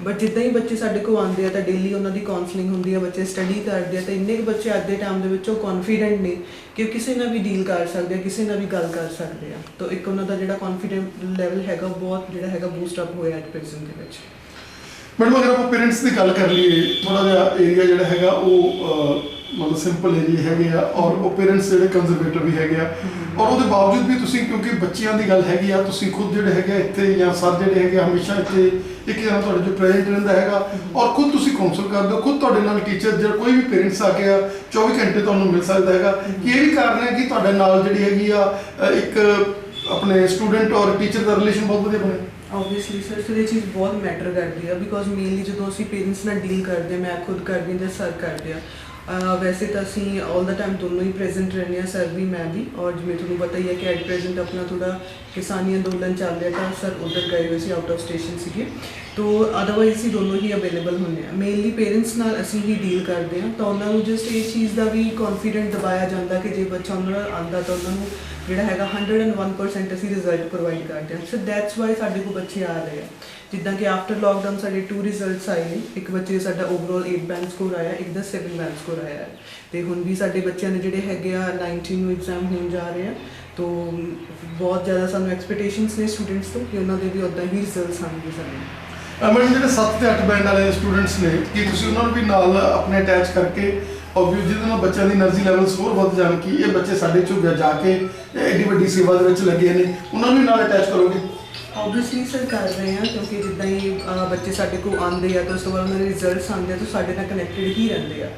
ਬਟ ਜਿੱਦਾਂ ਹੀ ਬੱਚੇ ਸਾਡੇ ਕੋਲ ਆਉਂਦੇ ਆ ਤਾਂ ਡੇਲੀ ਉਹਨਾਂ ਦੀ ਕਾਉਂਸਲਿੰਗ ਹੁੰਦੀ ਆ, ਬੱਚੇ ਸਟੱਡੀ ਕਰਦੇ ਆ, ਤਾਂ ਇੰਨੇ ਕੁ ਬੱਚੇ ਅੱਜ ਦੇ ਟਾਈਮ ਦੇ ਵਿੱਚ ਉਹ ਕੌਨਫੀਡੈਂਟ ਨੇ ਕਿ ਉਹ ਕਿਸੇ ਨਾਲ ਵੀ ਡੀਲ ਕਰ ਸਕਦੇ ਆ, ਕਿਸੇ ਨਾਲ ਵੀ ਗੱਲ ਕਰ ਸਕਦੇ ਆ। ਤਾਂ ਇੱਕ ਉਹਨਾਂ ਦਾ ਜਿਹੜਾ ਕੌਨਫੀਡੈਂਟ ਲੈਵਲ ਹੈਗਾ ਬਹੁਤ ਜਿਹੜਾ ਹੈਗਾ ਬੂਸਟ ਅਪ ਹੋਇਆ ਐਟ ਪ੍ਰੈਜ਼ੈਂਟ ਦੇ ਵਿੱਚ। ਮੈਡਮ, ਅਗਰ ਆਪਾਂ ਪੇਰੈਂਟਸ ਦੀ ਗੱਲ ਕਰ ਲਈਏ, ਥੋੜ੍ਹਾ ਜਿਹਾ ਏਰੀਆ ਜਿਹੜਾ ਹੈਗਾ ਉਹ ਮਤਲਬ ਸਿੰਪਲ ਏਰੀਆ ਹੈਗੇ ਆ, ਔਰ ਉਹ ਪੇਰੈਂਟਸ ਜਿਹੜੇ ਕੰਜ਼ਰਵੇਟਿਵ ਵੀ ਹੈਗੇ ਆ, ਔਰ ਉਹਦੇ ਬਾਵਜੂਦ ਵੀ ਤੁਸੀਂ, ਕਿਉਂਕਿ ਬੱਚਿਆਂ ਦੀ ਗੱਲ ਹੈਗੀ ਆ, ਤੁਸੀਂ ਖੁਦ ਜਿਹੜੇ ਹੈਗੇ ਇੱਥੇ ਜਾਂ ਸਰ ਜਿਹੜੇ ਹੈਗੇ ਹਮੇਸ਼ਾ ਇੱਥੇ ਇੱਕ ਜਣਾ ਤੁਹਾਡੇ ਜੋ ਪ੍ਰੈਜ਼ੈਂਟ ਰਹਿੰਦਾ ਹੈਗਾ, ਔਰ ਖੁਦ ਤੁਸੀਂ ਕਾਉਂਸਲ ਕਰਦੇ ਹੋ, ਖੁਦ ਤੁਹਾਡੇ ਨਾਲ ਟੀਚਰ ਜਿਹੜਾ ਕੋਈ ਵੀ ਪੇਰੈਂਟਸ ਆ ਕੇ 24 ਘੰਟੇ ਤੁਹਾਨੂੰ ਮਿਲ ਸਕਦਾ ਹੈਗਾ। ਕਿ ਇਹ ਵੀ ਕਾਰਨ ਹੈ ਕਿ ਤੁਹਾਡੇ ਨਾਲ ਜਿਹੜੀ ਹੈਗੀ ਆ ਇੱਕ ਆਪਣੇ ਸਟੂਡੈਂਟ ਔਰ ਟੀਚਰ ਦਾ ਰਿਲੇਸ਼ਨ ਬਹੁਤ ਵਧੀਆ ਬਣਿਆ। ਓਬਵੀਅਸਲੀ ਸਰ, ਇਹ ਚੀਜ਼ ਬਹੁਤ ਮੈਟਰ ਕਰਦੀ ਆ ਬਿਕੋਜ਼ ਮੇਨਲੀ ਜਦੋਂ ਅਸੀਂ ਪੇਰੈਂਟਸ ਨਾਲ ਡੀਲ ਕਰਦੇ, ਮੈਂ ਖੁਦ ਕਰਦੀ ਜਾਂ ਸਰ ਕਰਦੇ ਆ। ਵੈਸੇ ਤਾਂ ਅਸੀਂ ਆਲ ਦਾ ਟਾਈਮ ਦੋਨੋਂ ਹੀ ਪ੍ਰੈਜ਼ੈਂਟ ਰਹਿੰਦੇ ਹਾਂ, ਸਰ ਵੀ ਮੈਂ ਵੀ। ਔਰ ਜਿਵੇਂ ਤੁਹਾਨੂੰ ਪਤਾ ਹੀ ਹੈ ਕਿ ਐਟ ਪ੍ਰੈਜ਼ੈਂਟ ਆਪਣਾ ਥੋੜਾ ਕਿਸਾਨੀ ਅੰਦੋਲਨ ਚੱਲ ਰਿਹਾ ਤਾਂ ਸਰ ਉੱਧਰ ਗਏ ਹੋਏ ਸੀ, ਆਊਟ ਆਫ ਸਟੇਸ਼ਨ ਸੀਗੇ। ਤੋ ਅਦਰਵਾਈਜ਼ ਅਸੀਂ ਦੋਨੋਂ ਹੀ ਅਵੇਲੇਬਲ ਹੁੰਦੇ ਹਾਂ। ਮੇਨਲੀ ਪੇਰੈਂਟਸ ਨਾਲ ਅਸੀਂ ਹੀ ਡੀਲ ਕਰਦੇ ਹਾਂ, ਤਾਂ ਉਹਨਾਂ ਨੂੰ ਜਸਟ ਇਹ ਚੀਜ਼ ਦਾ ਵੀ ਕੌਨਫੀਡੈਂਟ ਦਿਵਾਇਆ ਜਾਂਦਾ ਕਿ ਜੇ ਬੱਚਾ ਉਹਨਾਂ ਨਾਲ ਆਉਂਦਾ ਤਾਂ ਉਹਨਾਂ ਨੂੰ ਜਿਹੜਾ ਹੈਗਾ 101% ਅਸੀਂ ਰਿਜ਼ਲਟ ਪ੍ਰੋਵਾਈਡ ਕਰਦੇ ਹਾਂ। ਸੋ ਦੈਟਸ ਵਾਈ ਸਾਡੇ ਕੋਲ ਬੱਚੇ ਆ ਰਹੇ ਆ। ਜਿੱਦਾਂ ਕਿ ਆਫਟਰ ਲੋਕਡਾਊਨ ਸਾਡੇ 2 ਰਿਜ਼ਲਟਸ ਆਏ ਨੇ, ਇੱਕ ਬੱਚੇ ਸਾਡਾ ਓਵਰਆਲ 8 ਬੈਂਡ ਸਕੋਰ ਆਇਆ, ਇੱਕ ਦਾ 7 ਬੈਂਡ ਸਕੋਰ ਆਇਆ। ਤੇ ਹੁਣ ਵੀ ਸਾਡੇ ਬੱਚਿਆਂ ਦੇ ਜਿਹੜੇ ਹੈਗੇ ਆ 19 ਨੂੰ ਐਗਜ਼ਾਮ ਹੋਣ ਜਾ ਰਹੇ ਆ, ਤੋ ਬਹੁਤ ਜ਼ਿਆਦਾ ਸਾਨੂੰ ਐਕਸਪੈਕਟੇਸ਼ਨਸ ਨੇ ਸਟੂਡੈਂਟਸ ਤੋਂ ਕਿ ਉਹਨਾਂ ਦੇ ਵੀ ਉੱਦਾਂ ਹੀ ਰਿਜ਼ਲਟਸ ਆਉਣਗੇ ਸਾਨੂੰ। ਮੈਡਮ, ਜਿਹੜੇ 7 ਤੇ 8 ਬੈਂਡ ਵਾਲੇ ਸਟੂਡੈਂਟਸ ਨੇ, ਕੀ ਤੁਸੀਂ ਉਹਨਾਂ ਨੂੰ ਵੀ ਨਾਲ ਆਪਣੇ ਅਟੈਚ ਕਰਕੇ ਔਰ ਜਿਹਦੇ ਨਾਲ ਬੱਚਿਆਂ ਦੀ એનર્ਜੀ ਲੈਵਲਸ ਹੋਰ ਵੱਧ ਜਾਣ ਕਿ ਇਹ ਬੱਚੇ ਸਾਡੇ ਚੋਂ ਜਾ ਕੇ ਐਡੀ ਵੱਡੀ ਸੇਵਾ ਦੇ ਵਿੱਚ ਲੱਗੇ ਨੇ, ਉਹਨਾਂ ਨੂੰ ਵੀ ਨਾਲ ਅਟੈਚ ਕਰੋਗੇ? ਓਬਵੀਅਸਲੀ ਸਰ ਕਰ ਰਹੇ ਹਾਂ, ਕਿਉਂਕਿ ਜਿੱਦਾਂ ਹੀ ਬੱਚੇ ਸਾਡੇ ਕੋਲ ਆਉਂਦੇ ਆ ਤਾਂ ਉਸ ਤੋਂ ਬਾਅਦ ਉਹਨਾਂ ਦੇ ਰਿਜ਼ਲਟਸ ਆਉਂਦੇ ਆ ਤਾਂ ਸਾਡੇ ਨਾਲ ਕਨੈਕਟਡ ਹੀ ਰਹਿੰਦੇ ਆ।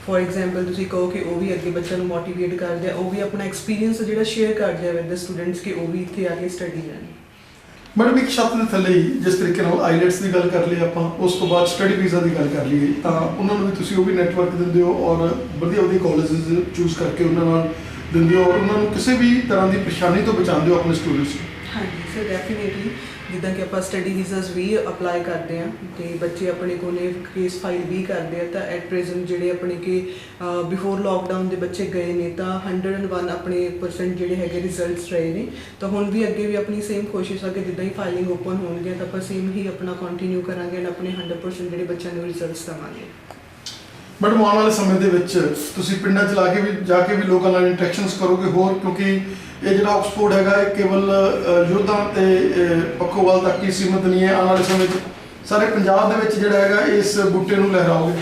ਫੋਰ ਐਗਜ਼ਾਮਪਲ ਤੁਸੀਂ ਕਹੋ ਕਿ ਉਹ ਵੀ ਅੱਗੇ ਬੱਚਿਆਂ ਨੂੰ ਮੋਟੀਵੇਟ ਕਰਦੇ ਆ, ਉਹ ਵੀ ਆਪਣਾ ਐਕਸਪੀਰੀਅੰਸ ਜਿਹੜਾ ਸ਼ੇਅਰ ਕਰਦੇ ਆ ਵਿਦ ਦ ਸਟੂਡੈਂਟਸ ਕਿ ਉਹ ਵੀ ਇੱਥੇ ਆ ਕੇ ਸਟੱਡੀ ਕਰਨ। ਮੈਡਮ, ਇੱਕ ਛੱਤ ਦੇ ਥੱਲੇ ਹੀ ਜਿਸ ਤਰੀਕੇ ਨਾਲ ਆਈਲੈਟਸ ਦੀ ਗੱਲ ਕਰ ਲਈ ਆਪਾਂ, ਉਸ ਤੋਂ ਬਾਅਦ ਸਟੱਡੀ ਵੀਜ਼ਾ ਦੀ ਗੱਲ ਕਰ ਲਈਏ, ਤਾਂ ਉਹਨਾਂ ਨੂੰ ਵੀ ਤੁਸੀਂ ਉਹ ਵੀ ਨੈਟਵਰਕ ਦਿੰਦੇ ਹੋ ਔਰ ਵਧੀਆ ਵਧੀਆ ਕਾਲਜਸ ਚੂਜ਼ ਕਰਕੇ ਉਹਨਾਂ ਨਾਲ ਦਿੰਦੇ ਹੋ ਔਰ ਉਹਨਾਂ ਨੂੰ ਕਿਸੇ ਵੀ ਤਰ੍ਹਾਂ ਦੀ ਪਰੇਸ਼ਾਨੀ ਤੋਂ ਬਚਾਉਂਦੇ ਹੋ ਆਪਣੇ ਸਟੂਡੈਂਟਸ ਨੂੰ। ਹਾਂਜੀ ਸਰ, ਡੈਫੀਨੇਟਲੀ। ਜਿੱਦਾਂ ਕਿ ਆਪਾਂ ਸਟੱਡੀ ਵੀਜ਼ਾਸ ਵੀ ਅਪਲਾਈ ਕਰਦੇ ਹਾਂ ਤੇ ਬੱਚੇ ਆਪਣੇ ਕੋਲੇ ਕੇਸ ਫਾਈਲ ਵੀ ਕਰਦੇ ਆ, ਤਾਂ ਐਟ ਪ੍ਰੈਜ਼ੈਂਟ ਜਿਹੜੇ ਆਪਣੇ ਕਿ ਬਿਫੋਰ ਲੋਕਡਾਊਨ ਦੇ ਬੱਚੇ ਗਏ ਨੇ ਤਾਂ 101 ਆਪਣੇ % ਜਿਹੜੇ ਹੈਗੇ ਰਿਜ਼ਲਟਸ ਰਹੇ ਨੇ। ਤਾਂ ਹੁਣ ਵੀ ਅੱਗੇ ਵੀ ਆਪਣੀ ਸੇਮ ਕੋਸ਼ਿਸ਼ ਆ ਕਿ ਜਿੱਦਾਂ ਹੀ ਫਾਈਲਿੰਗ ਓਪਨ ਹੋਣਗੀਆਂ ਤਾਂ ਆਪਾਂ ਸੇਮ ਹੀ ਆਪਣਾ ਕੰਟੀਨਿਊ ਕਰਾਂਗੇ ਐਂਡ ਆਪਣੇ 100% ਜਿਹੜੇ ਬੱਚਿਆਂ ਨੂੰ ਰਿਜ਼ਲਟਸ ਦੇਵਾਂਗੇ। ਮੈਡਮ, ਆਉਣ ਵਾਲੇ ਸਮੇਂ ਦੇ ਵਿੱਚ ਤੁਸੀਂ ਪਿੰਡਾਂ 'ਚ ਜਾ ਕੇ ਵੀ ਲੋਕਾਂ ਨਾਲ ਇੰਟਰੈਕਸ਼ਨਸ ਕਰੋਗੇ ਹੋਰ, ਕਿਉਂਕਿ ਇਹ ਜਿਹੜਾ ਆਕਸਫੋਰਡ ਹੈਗਾ ਇਹ ਕੇਵਲ ਯੋਧਾ ਤੇ ਪੱਖੋਵਾਲ ਤੱਕ ਹੀ ਸੀਮਿਤ ਨਹੀਂ ਹੈ। ਆਉਣ ਵਾਲੇ ਸਮੇਂ 'ਚ ਸਾਰੇ ਪੰਜਾਬ ਦੇ ਵਿੱਚ ਜਿਹੜਾ ਹੈਗਾ ਇਸ ਬੂਟੇ ਨੂੰ ਲਹਿਰਾਓਗੇ?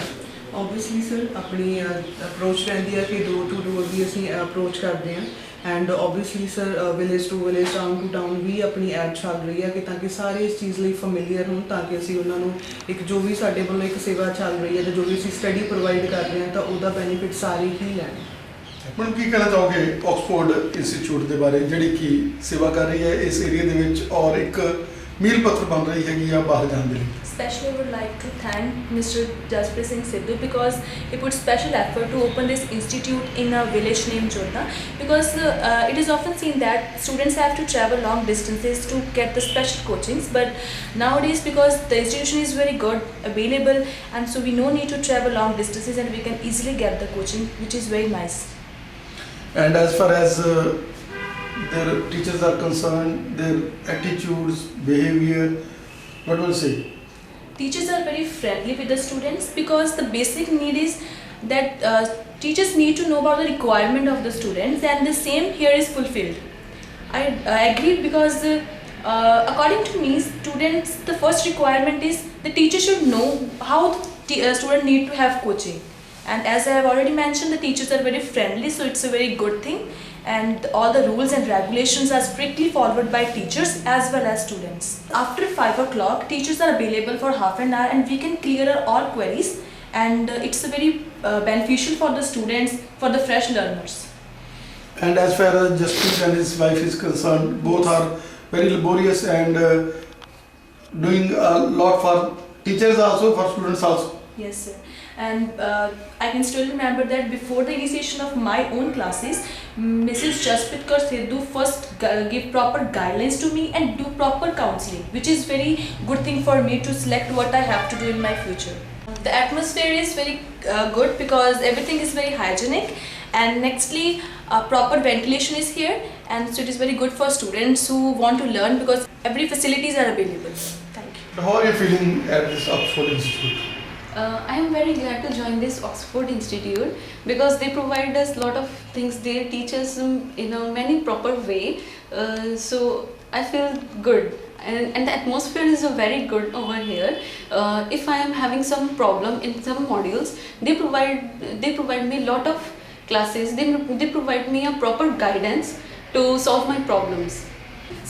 ਓਬਵੀਅਸਲੀ ਸਰ, ਆਪਣੀ ਅਪਰੋਚ ਰਹਿੰਦੀ ਹੈ ਕਿ ਡੋਰ ਟੂ ਡੋਰ ਵੀ ਅਸੀਂ ਅਪਰੋਚ ਕਰਦੇ ਹਾਂ and obviously sir village to village, town to town ਵੀ ਆਪਣੀ ਐਡ ਚੱਲ ਰਹੀ ਹੈ ਕਿ ਤਾਂ ਕਿ ਸਾਰੇ ਇਸ ਚੀਜ਼ ਲਈ ਫੈਮਿਲੀਅਰ ਹੋਣ, ਤਾਂ ਕਿ ਅਸੀਂ ਉਹਨਾਂ ਨੂੰ ਇੱਕ ਜੋ ਵੀ ਸਾਡੇ ਵੱਲੋਂ ਇੱਕ ਸੇਵਾ ਚੱਲ ਰਹੀ ਹੈ ਜਾਂ ਜੋ ਵੀ ਅਸੀਂ ਸਟੱਡੀ ਪ੍ਰੋਵਾਈਡ ਕਰ ਰਹੇ ਹਾਂ ਤਾਂ ਉਹਦਾ ਬੈਨੀਫਿਟ ਸਾਰੇ ਹੀ ਲੈਣ। ਮੈਡਮ, ਕੀ ਕਹਿਣਾ ਚਾਹੋਗੇ ਆਕਸਫੋਰਡ ਇੰਸਟੀਚਿਊਟ ਦੇ ਬਾਰੇ, ਜਿਹੜੀ ਕਿ ਸੇਵਾ ਕਰ ਰਹੀ ਹੈ ਇਸ ਏਰੀਆ ਦੇ ਵਿੱਚ ਔਰ ਇੱਕ ਮੀਲ ਪੱਥਰ ਬਣ ਰਹੀ ਹੈਗੀ ਆ ਬਾਹਰ ਜਾਣ ਦੇ ਲਈ? Especially I would like to thank Mr. Jaspreet Singh Sidhu because he put special effort to open this institute in a village named Jodha, because it is often seen that students have to travel long distances to get the special coachings, but nowadays because the institution is very good, available, and so we no need to travel long distances and we can easily get the coaching, which is very nice. And as far as their teachers are concerned, their attitudes, behavior, what will you say? Teachers are very friendly with the students because the basic need is that teachers need to know about the requirement of the students, and the same here is fulfilled. I agree because according to me, students, the first requirement is the teacher should know how the student need to have coaching. And as I have already mentioned, the teachers are very friendly, so it's a very good thing. And all the rules and regulations are strictly followed by teachers as well as students. After 5 o'clock, teachers are available for half an hour and we can clear all queries, and it's a very beneficial for the students, for the fresh learners. And as far as Jasprit and his wife is concerned, both are very laborious and doing a lot for teachers also, for students also. Yes, sir. And I can still remember that before the initiation of my own classes, Mrs. Jasprit Kaur Sidhu first give proper guidelines to me and do proper counseling, which is very good thing for me to select what I have to do in my future. The atmosphere is very good because everything is very hygienic, and nextly proper ventilation is here, and so it is very good for students who want to learn because every facilities are available. Thank you. How are you feeling at this Oxford Institute? I am very glad to join this Oxford Institute because they provide us a lot of things. They teach us in a many proper way, so I feel good, and the atmosphere is very good over here. If I am having some problem in some modules, they provide me a lot of classes. They provide me a proper guidance to solve my problems.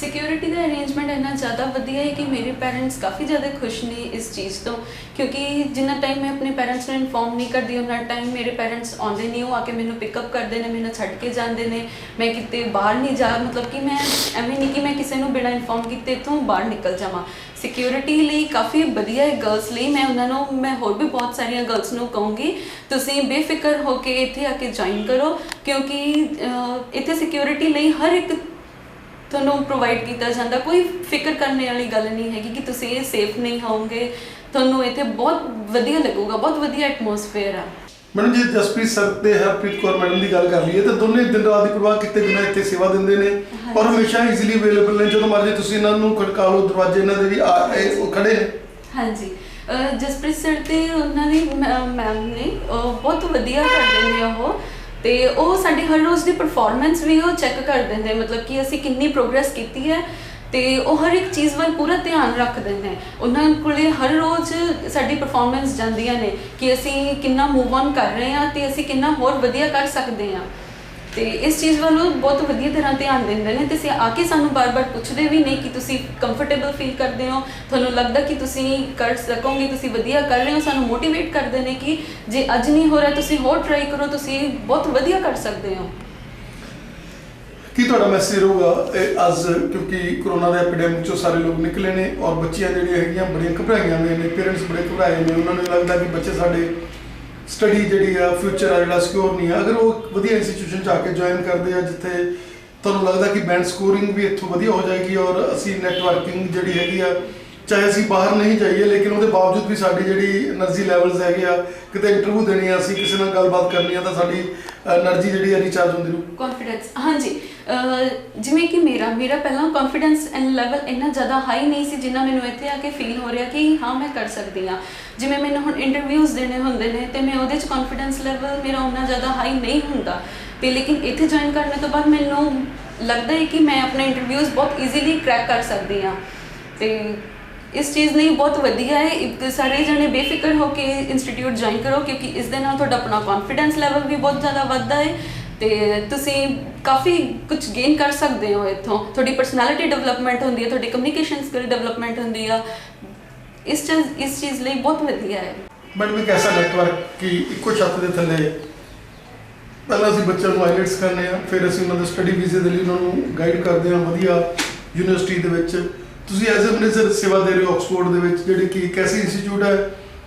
Security का arrangement इन्ना ज़्यादा वधिया है कि मेरे parents काफ़ी ज़्यादा खुश ने इस चीज़ तो, क्योंकि जिन्ना टाइम मैं अपने पेरेंट्स ने इनफॉर्म नहीं करती उन्ना टाइम मेरे पेरेंट्स आते नहीं, वो आके मैंने पिकअप करते हैं, मैंने छड्ड के जाते हैं। मैं कितने बाहर नहीं जा, मतलब कि मैं एवं नहीं कि मैं किसी को बिना इनफॉर्म किए इतों बाहर निकल जावां। सिक्योरिटी लिए काफ़ी वधिया है गर्ल्स लिए। मैं उन्होंने, मैं होर भी बहुत सारिया गर्ल्स को कहूँगी तुसीं बेफिक्र होकर इत्थे आके ज्वाइन करो, क्योंकि इत्थे सिक्योरिटी लिए हर एक ਤੁਹਾਨੂੰ ਪ੍ਰੋਵਾਈਡ ਕੀਤਾ ਜਾਂਦਾ। ਕੋਈ ਫਿਕਰ ਕਰਨੇ ਵਾਲੀ ਗੱਲ ਨਹੀਂ ਹੈਗੀ ਕਿ ਤੁਸੀਂ ਇਹ ਸੇਫ ਨਹੀਂ ਹੋਵੋਗੇ, ਤੁਹਾਨੂੰ ਇੱਥੇ ਬਹੁਤ ਵਧੀਆ ਲੱਗੂਗਾ, ਬਹੁਤ ਵਧੀਆ ਐਟਮੋਸਫੇਅਰ ਆ। ਮੈਡਮ ਜੀ, ਜਸਪ੍ਰੀਤ ਸਰ ਤੇ ਹਰਪ੍ਰੀਤ ਕੌਰ ਮੈਡਮ ਦੀ ਗੱਲ ਕਰ ਲਈਏ ਤਾਂ ਦੋਨੇ ਦਿਨ ਰਾਤ ਦੀ ਪ੍ਰਵਾਹ ਕੀਤੇ ਬਿਨਾਂ ਇੱਥੇ ਸੇਵਾ ਦਿੰਦੇ ਨੇ ਔਰ ਹਮੇਸ਼ਾ ਈਜ਼ੀਲੀ ਅਵੇਲੇਬਲ ਨੇ। ਜਦੋਂ ਮਰਜ਼ੀ ਤੁਸੀਂ ਇਹਨਾਂ ਨੂੰ ਖੜਕਾ ਲਓ, ਦਰਵਾਜ਼ੇ ਇਹਨਾਂ ਦੇ ਵੀ ਉਹ ਖੜੇ ਨੇ। ਹਾਂਜੀ, ਜਸਪ੍ਰੀਤ ਸਰ ਤੇ ਉਹਨਾਂ ਦੀ ਮੈਮ ਨੇ ਬਹੁਤ ਵਧੀਆ ਕਰਦੇ ਨੇ ਉਹ, ਤੇ ਉਹ ਸਾਡੀ ਹਰ ਰੋਜ਼ ਦੀ ਪਰਫਾਰਮੈਂਸ ਵੀ ਉਹ ਚੈੱਕ ਕਰਦੇ ਨੇ, ਮਤਲਬ ਕਿ ਅਸੀਂ ਕਿੰਨੀ ਪ੍ਰੋਗਰੈਸ ਕੀਤੀ ਹੈ, ਤੇ ਉਹ ਹਰ ਇੱਕ ਚੀਜ਼ ਵੱਲ ਪੂਰਾ ਧਿਆਨ ਰੱਖਦੇ ਨੇ। ਉਹਨਾਂ ਕੋਲੇ ਹਰ ਰੋਜ਼ ਸਾਡੀ ਪਰਫਾਰਮੈਂਸ ਜਾਂਦੀਆਂ ਨੇ ਕਿ ਅਸੀਂ ਕਿੰਨਾ ਮੂਵ ਔਨ ਕਰ ਰਹੇ ਹਾਂ ਤੇ ਅਸੀਂ ਕਿੰਨਾ ਹੋਰ ਵਧੀਆ ਕਰ ਸਕਦੇ ਹਾਂ, ਤੇ ਇਸ ਚੀਜ਼ ਵੱਲ ਉਹ ਬਹੁਤ ਵਧੀਆ ਤਰ੍ਹਾਂ ਧਿਆਨ ਦਿੰਦੇ ਨੇ। ਤੇ ਆ ਕੇ ਸਾਨੂੰ ਬਾਰ-ਬਾਰ ਪੁੱਛਦੇ ਵੀ ਨੇ ਕਿ ਤੁਸੀਂ ਕੰਫਰਟੇਬਲ ਫੀਲ ਕਰਦੇ ਹੋ, ਤੁਹਾਨੂੰ ਲੱਗਦਾ ਕਿ ਤੁਸੀਂ ਕਰ ਸਕੋਗੇ, ਤੁਸੀਂ ਵਧੀਆ ਕਰ ਰਹੇ ਹੋ। ਸਾਨੂੰ ਮੋਟੀਵੇਟ ਕਰਦੇ ਨੇ ਕਿ ਜੇ ਅੱਜ ਨਹੀਂ ਹੋ ਰਿਹਾ ਤੁਸੀਂ ਹੋਰ ਟਰਾਈ ਕਰੋ, ਤੁਸੀਂ ਬਹੁਤ ਵਧੀਆ ਕਰ ਸਕਦੇ ਹੋ। ਕੀ ਤੁਹਾਡਾ ਮੈਸੇਜ ਰਹੂਗਾ ਅੱਜ, ਕਿਉਂਕਿ ਕਰੋਨਾ ਦੇ ਐਪੀਡੈਮਿਕ ਚੋਂ ਸਾਰੇ ਲੋਕ ਨਿਕਲੇ ਨੇ ਔਰ ਬੱਚੀਆਂ ਜਿਹੜੀਆਂ ਹੈਗੀਆਂ ਬੜੀਆਂ ਘਬਰਾਈਆਂ ਹੋਈਆਂ ਨੇ, ਪੇਰੈਂਟਸ ਬੜੇ ਘਬਰਾਏ ਨੇ, ਉਹਨਾਂ ਨੂੰ ਲੱਗਦਾ ਕਿ ਬੱਚੇ ਸਾਡੇ ਸਟੱਡੀ ਜਿਹੜੀ ਆ ਫਿਊਚਰ ਆ ਜਿਹੜਾ ਸਿਕਿਉਰ ਨਹੀਂ ਆ। ਅਗਰ ਉਹ ਵਧੀਆ ਇੰਸਟੀਟਿਊਸ਼ਨ 'ਚ ਆ ਕੇ ਜੁਆਇਨ ਕਰਦੇ ਆ ਜਿੱਥੇ ਤੁਹਾਨੂੰ ਲੱਗਦਾ ਕਿ ਬੈਂਡ ਸਕੋਰਿੰਗ ਵੀ ਇੱਥੋਂ ਵਧੀਆ ਹੋ ਜਾਏਗੀ ਔਰ ਅਸੀਂ ਨੈਟਵਰਕਿੰਗ ਜਿਹੜੀ ਹੈਗੀ ਆ, ਚਾਹੇ ਅਸੀਂ ਬਾਹਰ ਨਹੀਂ ਜਾਈਏ ਲੇਕਿਨ ਉਹਦੇ ਬਾਵਜੂਦ ਵੀ ਸਾਡੀ ਜਿਹੜੀ એનર્ਜੀ ਲੈਵਲਸ ਹੈਗੇ ਆ, ਕਿਤੇ ਇੰਟਰਵਿਊ ਦੇਣੀ ਆ, ਅਸੀਂ ਕਿਸੇ ਨਾਲ ਗੱਲਬਾਤ ਕਰਨੀ ਆ ਤਾਂ ਸਾਡੀ એનર્ਜੀ ਜਿਹੜੀ ਆ ਰੀਚਾਰਜ ਹੁੰਦੀ ਰਹੂ। ਕੌਨਫੀਡੈਂਸ, ਹਾਂਜੀ, ਜਿਵੇਂ ਕਿ ਮੇਰਾ ਪਹਿਲਾਂ ਕੌਨਫੀਡੈਂਸ ਲੈਵਲ ਇੰਨਾ ਜ਼ਿਆਦਾ ਹਾਈ ਨਹੀਂ ਸੀ ਜਿੰਨਾ ਮੈਨੂੰ ਇੱਥੇ ਆ ਕੇ ਫੀਲ ਹੋ ਰਿਹਾ ਕਿ ਹਾਂ ਮੈਂ ਕਰ ਸਕਦੀ ਹਾਂ। ਜਿਵੇਂ ਮੈਨੂੰ ਹੁਣ ਇੰਟਰਵਿਊਜ਼ ਦੇਣੇ ਹੁੰਦੇ ਨੇ ਤੇ ਮੈਂ ਉਹਦੇ 'ਚ ਕੌਨਫੀਡੈਂਸ ਲੈਵਲ ਮੇਰਾ ਉਨਾ ਜ਼ਿਆਦਾ ਹਾਈ ਨਹੀਂ ਹੁੰਦਾ, ਤੇ ਲੇਕਿਨ ਇੱਥੇ ਜੁਆਇਨ ਕਰਨ ਤੋਂ ਬਾਅਦ ਮੈਨੂੰ ਲੱਗਦਾ ਹੈ ਕਿ ਮੈਂ ਆਪਣੇ ਇੰਟਰਵਿਊਜ਼ ਬਹੁਤ ਈਜ਼ੀਲੀ ਕਰੈਕ ਕਰ ਸਕਦੀ ਹਾਂ। ਤੇ ਇਸ ਚੀਜ਼ ਲਈ ਬਹੁਤ ਵਧੀਆ ਹੈ, ਸਾਰੇ ਜਣੇ ਬੇਫਿਕਰ ਹੋ ਕੇ ਇੰਸਟੀਟਿਊਟ ਜੁਆਇਨ ਕਰੋ, ਕਿਉਂਕਿ ਇਸ ਦੇ ਨਾਲ ਤੁਹਾਡਾ ਆਪਣਾ ਕੌਨਫੀਡੈਂਸ ਲੈਵਲ ਵੀ ਬਹੁਤ ਜ਼ਿਆਦਾ ਵੱਧਦਾ ਹੈ ਤੇ ਤੁਸੀਂ ਕਾਫੀ ਕੁਝ ਗੇਨ ਕਰ ਸਕਦੇ ਹੋ ਇੱਥੋਂ। ਤੁਹਾਡੀ ਪਰਸਨੈਲਿਟੀ ਡਿਵੈਲਪਮੈਂਟ ਹੁੰਦੀ ਹੈ, ਤੁਹਾਡੀ ਕਮਿਊਨੀਕੇਸ਼ਨ ਸਕਿੱਲ ਡਿਵੈਲਪਮੈਂਟ ਹੁੰਦੀ ਆ। ਇਸ ਚੀਜ਼ ਲਈ ਬਹੁਤ ਵਧੀਆ ਹੈ। ਮੈਡਮ, ਇੱਕ ਐਸਾ ਨੈਟਵਰਕ ਕਿ ਇੱਕੋ ਛੱਤ ਦੇ ਥੱਲੇ ਪਹਿਲਾਂ ਅਸੀਂ ਬੱਚਿਆਂ ਨੂੰ ਆਈਲੈਟਸ ਕਰਨੇ ਆ, ਫਿਰ ਅਸੀਂ ਉਹਨਾਂ ਦੇ ਸਟੱਡੀ ਵੀਜ਼ੇ ਦੇ ਲਈ ਉਹਨਾਂ ਨੂੰ ਗਾਈਡ ਕਰਦੇ ਹਾਂ ਵਧੀਆ ਯੂਨੀਵਰਸਿਟੀ ਦੇ ਵਿੱਚ। ਤੁਸੀਂ ਐਜ਼ ਅ ਮੈਨੇਜਰ ਸੇਵਾ ਦੇ ਰਹੇ ਹੋ ਆਕਸਫੋਰਡ ਦੇ ਵਿੱਚ, ਜਿਹੜੀ ਕਿ ਇੱਕ ਐਸੀ ਇੰਸਟੀਚਿਊਟ ਹੈ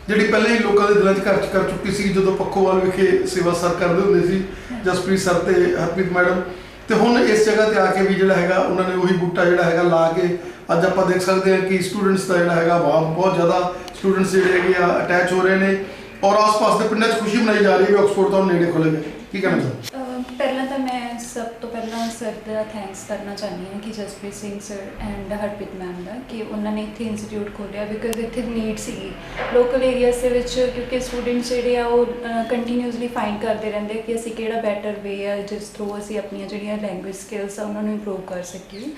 ਜਿਹੜੀ ਪਹਿਲਾਂ ਹੀ ਲੋਕਾਂ ਦੇ ਦਿਲਾਂ 'ਚ ਘਰ 'ਚ ਕਰ ਚੁੱਕੀ ਸੀ ਜਦੋਂ ਪੱਖੋਵਾਲ ਵਿਖੇ ਸੇਵਾ ਸਰ ਕਰਦੇ ਹੁੰਦੇ ਸੀ ਜਸਪ੍ਰੀਤ ਸਰ ਤੇ ਹਰਪ੍ਰੀਤ ਮੈਡਮ, ਤੇ ਹੁਣ ਇਸ ਜਗ੍ਹਾ ਤੇ ਆ ਕੇ ਵੀ ਜਿਹੜਾ ਹੈਗਾ ਉਹਨਾਂ ਨੇ ਉਹੀ ਬੂਟਾ ਜਿਹੜਾ ਹੈਗਾ ਲਾ ਕੇ ਅੱਜ ਆਪਾਂ ਦੇਖ ਸਕਦੇ ਹਾਂ ਕਿ ਸਟੂਡੈਂਟਸ ਦਾ ਜਿਹੜਾ ਹੈਗਾ ਬਹੁਤ ਜ਼ਿਆਦਾ ਸਟੂਡੈਂਟਸ ਜਿਹੜੇ ਹੈਗੇ ਆ ਅਟੈਚ ਹੋ ਰਹੇ ਨੇ ਔਰ ਆਸ-ਪਾਸ ਦੇ ਪਿੰਡਾਂ 'ਚ ਖੁਸ਼ੀ ਮਨਾਈ ਜਾ ਰਹੀ ਹੈ ਵੀ ਆਕਸਫੋਰਡ ਤੋਂ ਨੇੜੇ ਖੁੱਲ੍ਹ ਗਿਆ। ਕੀ ਕਹਿਣਾ ਚਾਹੁੰਦੇ? ਪਹਿਲਾਂ ਤਾਂ ਮੈਂ ਸਭ ਤੋਂ ਪਹਿਲਾਂ ਸਰ ਦਾ ਥੈਂਕਸ ਕਰਨਾ ਚਾਹੁੰਦੀ ਹਾਂ ਕਿ Jaspreet Singh sir and Harpreet ma'am ਦਾ ਕਿ ਉਹਨਾਂ ਨੇ ਇੱਥੇ ਇੰਸਟੀਚਿਊਟ ਖੋਲ੍ਹਿਆ ਬਿਕਾਜ਼ ਇੱਥੇ ਨੀਡ ਸੀਗੀ ਲੋਕਲ ਏਰੀਆਜ਼ ਦੇ ਵਿੱਚ ਕਿਉਂਕਿ ਸਟੂਡੈਂਟਸ ਜਿਹੜੇ ਆ ਉਹ ਕੰਟੀਨਿਊਸਲੀ ਫਾਈਂਡ ਕਰਦੇ ਰਹਿੰਦੇ ਕਿ ਅਸੀਂ ਕਿਹੜਾ ਬੈਟਰ ਵੇ ਆ ਜਿਸ ਥਰੂ ਅਸੀਂ ਆਪਣੀਆਂ ਜਿਹੜੀਆਂ ਲੈਂਗੁਏਜ ਸਕਿੱਲਸ ਆ ਉਹਨਾਂ ਨੂੰ ਇੰਪਰੂਵ ਕਰ ਸਕੀਏ।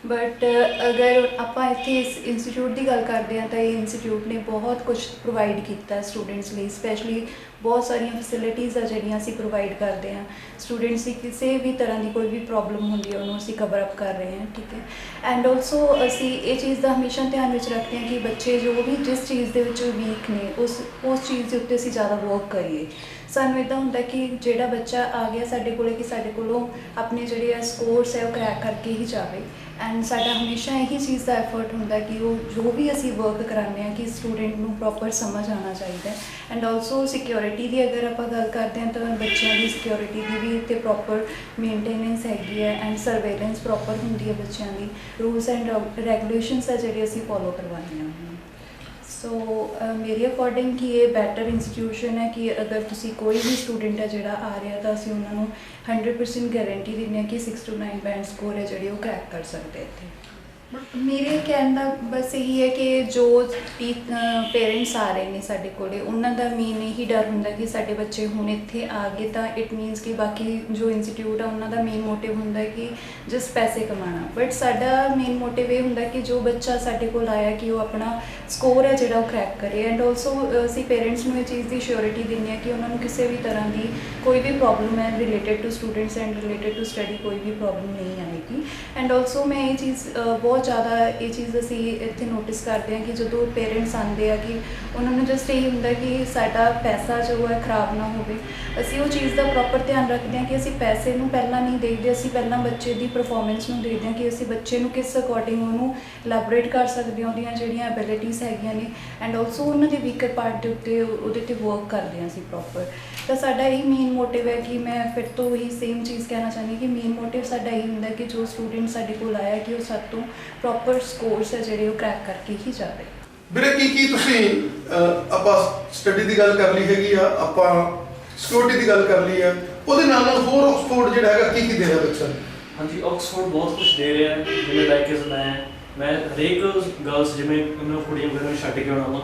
ਬਟ ਅਗਰ ਆਪਾਂ ਇੱਥੇ ਇਸ ਇੰਸਟੀਚਿਊਟ ਦੀ ਗੱਲ ਕਰਦੇ ਹਾਂ ਤਾਂ ਇਹ ਇੰਸਟੀਚਿਊਟ ਨੇ ਬਹੁਤ ਕੁਝ ਪ੍ਰੋਵਾਈਡ ਕੀਤਾ ਸਟੂਡੈਂਟਸ ਲਈ, ਸਪੈਸ਼ਲੀ ਬਹੁਤ ਸਾਰੀਆਂ ਫੈਸਿਲਿਟੀਜ਼ ਆ ਜਿਹੜੀਆਂ ਅਸੀਂ ਪ੍ਰੋਵਾਈਡ ਕਰਦੇ ਹਾਂ। ਸਟੂਡੈਂਟਸ ਦੀ ਕਿਸੇ ਵੀ ਤਰ੍ਹਾਂ ਦੀ ਕੋਈ ਵੀ ਪ੍ਰੋਬਲਮ ਹੁੰਦੀ ਹੈ ਉਹਨੂੰ ਅਸੀਂ ਕਵਰ ਅਪ ਕਰ ਰਹੇ ਹਾਂ, ਠੀਕ ਹੈ। ਐਂਡ ਆਲਸੋ ਅਸੀਂ ਇਹ ਚੀਜ਼ ਦਾ ਹਮੇਸ਼ਾ ਧਿਆਨ ਵਿੱਚ ਰੱਖਦੇ ਹਾਂ ਕਿ ਬੱਚੇ ਜੋ ਵੀ ਜਿਸ ਚੀਜ਼ ਦੇ ਵਿੱਚ ਵੀਕ ਨੇ ਉਸ ਚੀਜ਼ ਦੇ ਉੱਤੇ ਅਸੀਂ ਜ਼ਿਆਦਾ ਵਰਕ ਕਰੀਏ। ਸਾਨੂੰ ਇੱਦਾਂ ਹੁੰਦਾ ਕਿ ਜਿਹੜਾ ਬੱਚਾ ਆ ਗਿਆ ਸਾਡੇ ਕੋਲੇ ਕਿ ਸਾਡੇ ਕੋਲੋਂ ਆਪਣੇ ਜਿਹੜੇ ਆ ਸਕੋਰਸ ਹੈ ਉਹ ਕਰੈਕ ਕਰਕੇ ਹੀ ਜਾਵੇ। ਐਂਡ ਸਾਡਾ ਹਮੇਸ਼ਾ ਇਹੀ ਚੀਜ਼ ਦਾ ਐਫਰਟ ਹੁੰਦਾ ਕਿ ਉਹ ਜੋ ਵੀ ਅਸੀਂ ਵਰਕ ਕਰਾਉਂਦੇ ਹਾਂ ਕਿ ਸਟੂਡੈਂਟ ਨੂੰ ਪ੍ਰੋਪਰ ਸਮਝ ਆਉਣਾ ਚਾਹੀਦਾ। ਐਂਡ ਆਲਸੋ ਸਿਕਿਉਰਿਟੀ ਦੀ ਅਗਰ ਆਪਾਂ ਗੱਲ ਕਰਦੇ ਹਾਂ ਤਾਂ ਬੱਚਿਆਂ ਦੀ ਸਿਕਿਉਰਿਟੀ ਦੀ ਵੀ ਇੱਥੇ ਪ੍ਰੋਪਰ ਮੇਨਟੇਨੈਂਸ ਹੈਗੀ ਹੈ ਐਂਡ ਸਰਵੇਲੈਂਸ ਪ੍ਰੋਪਰ ਹੁੰਦੀ ਹੈ ਬੱਚਿਆਂ ਦੀ। ਰੂਲਸ ਐਂਡ ਰੈਗੂਲੇਸ਼ਨਸ ਆ ਜਿਹੜੇ ਅਸੀਂ ਫੋਲੋ ਕਰਵਾਉਂਦੇ ਹਾਂ। ਸੋ ਮੇਰੇ ਅਕੋਰਡਿੰਗ ਕਿ ਇਹ ਬੈਟਰ ਇੰਸਟੀਟਿਊਸ਼ਨ ਹੈ ਕਿ ਅਗਰ ਤੁਸੀਂ ਕੋਈ ਵੀ ਸਟੂਡੈਂਟ ਹੈ ਜਿਹੜਾ ਆ ਰਿਹਾ ਤਾਂ ਅਸੀਂ ਉਹਨਾਂ ਨੂੰ 100% ਗਾਰੰਟੀ ਦਿੰਦੇ ਹਾਂ ਕਿ 6 to 9 ਬੈਂਡ ਸਕੋਰ ਹੈ ਜਿਹੜੇ ਉਹ ਕਰੈਕ ਕਰ ਸਕਦੇ ਇੱਥੇ। ਮੇਰੇ ਕਹਿਣ ਦਾ ਬਸ ਇਹੀ ਹੈ ਕਿ ਜੋ ਪੇਰੈਂਟਸ ਆ ਰਹੇ ਨੇ ਸਾਡੇ ਕੋਲੇ ਉਹਨਾਂ ਦਾ ਮੇਨ ਇਹੀ ਡਰ ਹੁੰਦਾ ਕਿ ਸਾਡੇ ਬੱਚੇ ਹੁਣ ਇੱਥੇ ਆ ਗਏ ਤਾਂ ਇਟ ਮੀਨਸ ਕਿ ਬਾਕੀ ਜੋ ਇੰਸਟੀਟਿਊਟ ਆ ਉਹਨਾਂ ਦਾ ਮੇਨ ਮੋਟਿਵ ਹੁੰਦਾ ਕਿ ਜਸਟ ਪੈਸੇ ਕਮਾਉਣਾ। ਬਟ ਸਾਡਾ ਮੇਨ ਮੋਟਿਵ ਇਹ ਹੁੰਦਾ ਕਿ ਜੋ ਬੱਚਾ ਸਾਡੇ ਕੋਲ ਆਇਆ ਕਿ ਉਹ ਆਪਣਾ ਸਕੋਰ ਹੈ ਜਿਹੜਾ ਉਹ ਕਰੈਕ ਕਰੇ। ਐਂਡ ਆਲਸੋ ਅਸੀਂ ਪੇਰੈਂਟਸ ਨੂੰ ਇਹ ਚੀਜ਼ ਦੀ ਸ਼ੋਰਿਟੀ ਦਿੰਦੇ ਹਾਂ ਕਿ ਉਹਨਾਂ ਨੂੰ ਕਿਸੇ ਵੀ ਤਰ੍ਹਾਂ ਦੀ ਕੋਈ ਵੀ ਪ੍ਰੋਬਲਮ ਹੈ related to students and related to study ਕੋਈ ਵੀ ਪ੍ਰੋਬਲਮ ਨਹੀਂ ਆਏਗੀ। ਐਂਡ ਆਲਸੋ ਮੈਂ ਇਹ ਚੀਜ਼ ਬਹੁਤ ਜ਼ਿਆਦਾ ਇਹ ਚੀਜ਼ ਅਸੀਂ ਇੱਥੇ ਨੋਟਿਸ ਕਰਦੇ ਹਾਂ ਕਿ ਜਦੋਂ ਪੇਰੈਂਟਸ ਆਉਂਦੇ ਆ ਕਿ ਉਹਨਾਂ ਨੂੰ ਜਸਟ ਇਹ ਹੁੰਦਾ ਕਿ ਸਾਡਾ ਪੈਸਾ ਜੋ ਹੈ ਖਰਾਬ ਨਾ ਹੋਵੇ। ਅਸੀਂ ਉਹ ਚੀਜ਼ ਦਾ ਪ੍ਰੋਪਰ ਧਿਆਨ ਰੱਖਦੇ ਹਾਂ ਕਿ ਅਸੀਂ ਪੈਸੇ ਨੂੰ ਪਹਿਲਾਂ ਨਹੀਂ ਦੇਖਦੇ, ਅਸੀਂ ਪਹਿਲਾਂ ਬੱਚੇ ਦੀ ਪਰਫੋਰਮੈਂਸ ਨੂੰ ਦੇਖਦੇ ਹਾਂ ਕਿ ਅਸੀਂ ਬੱਚੇ ਨੂੰ ਕਿਸ ਅਕੋਰਡਿੰਗ ਉਹਨੂੰ ਇਲੈਬੋਰੇਟ ਕਰ ਸਕਦੇ ਹਾਂ, ਉਹਦੀਆਂ ਜਿਹੜੀਆਂ ਐਬਿਲਿਟੀਜ਼ ਹੈਗੀਆਂ ਨੇ। ਐਂਡ ਆਲਸੋ ਉਹਨਾਂ ਦੇ ਵੀਕਰ ਪਾਰਟ ਦੇ ਉੱਤੇ ਉਹਦੇ 'ਤੇ ਵਰਕ ਕਰਦੇ ਹਾਂ ਅਸੀਂ ਪ੍ਰੋਪਰ। ਤਾਂ ਸਾਡਾ ਇਹੀ ਮੇਨ ਮੋਟਿਵ ਹੈ ਕਿ ਮੈਂ ਫਿਰ ਤੋਂ ਉਹੀ ਸੇਮ ਚੀਜ਼ ਕਹਿਣਾ ਚਾਹੁੰਦੀ ਕਿ ਮੇਨ ਮੋਟਿਵ ਸਾਡਾ ਇਹੀ ਹੁੰਦਾ ਕਿ ਜੋ ਸਟੂਡੈਂਟ ਸਾਡੇ ਕੋਲ ਆਇਆ ਕਿ ਉਹ ਸਾਡੇ ਤੋਂ ਪ੍ਰੋਪਰ ਸਕੋਰਸ ਹੈ ਜਿਹੜੇ ਉਹ ਕਰੈਕ ਕਰਕੇ ਹੀ ਜਾਵੇ। ਵੀਰੇ ਕੀ ਤੁਸੀਂ ਆਪਾਂ ਸਟੱਡੀ ਦੀ ਗੱਲ ਕਰ ਲਈ ਹੈਗੀ ਆ, ਆਪਾਂ ਸਿਕਿਉਰਿਟੀ ਦੀ ਗੱਲ ਕਰ ਲਈ ਆ, ਉਹਦੇ ਨਾਲ ਨਾਲ ਹੋਰ ਆਕਸਫੋਰਡ ਜਿਹੜਾ ਹੈਗਾ ਕੀ ਦੇ ਰਿਹਾ ਬੱਚਾ ਨੂੰ? ਹਾਂਜੀ, ਆਕਸਫੋਰਡ ਬਹੁਤ ਕੁਝ ਦੇ ਰਿਹਾ ਹੈ। ਜਿਵੇਂ ਲਾਈਕ ਮੈਂ ਹਰੇਕ ਗਰਲਸ ਜਿਵੇਂ ਉਹਨਾਂ ਕੁੜੀਆਂ ਵਗੈਰਾ ਨੂੰ ਛੱਡ ਕੇ ਆਉਣਾ ਵਾ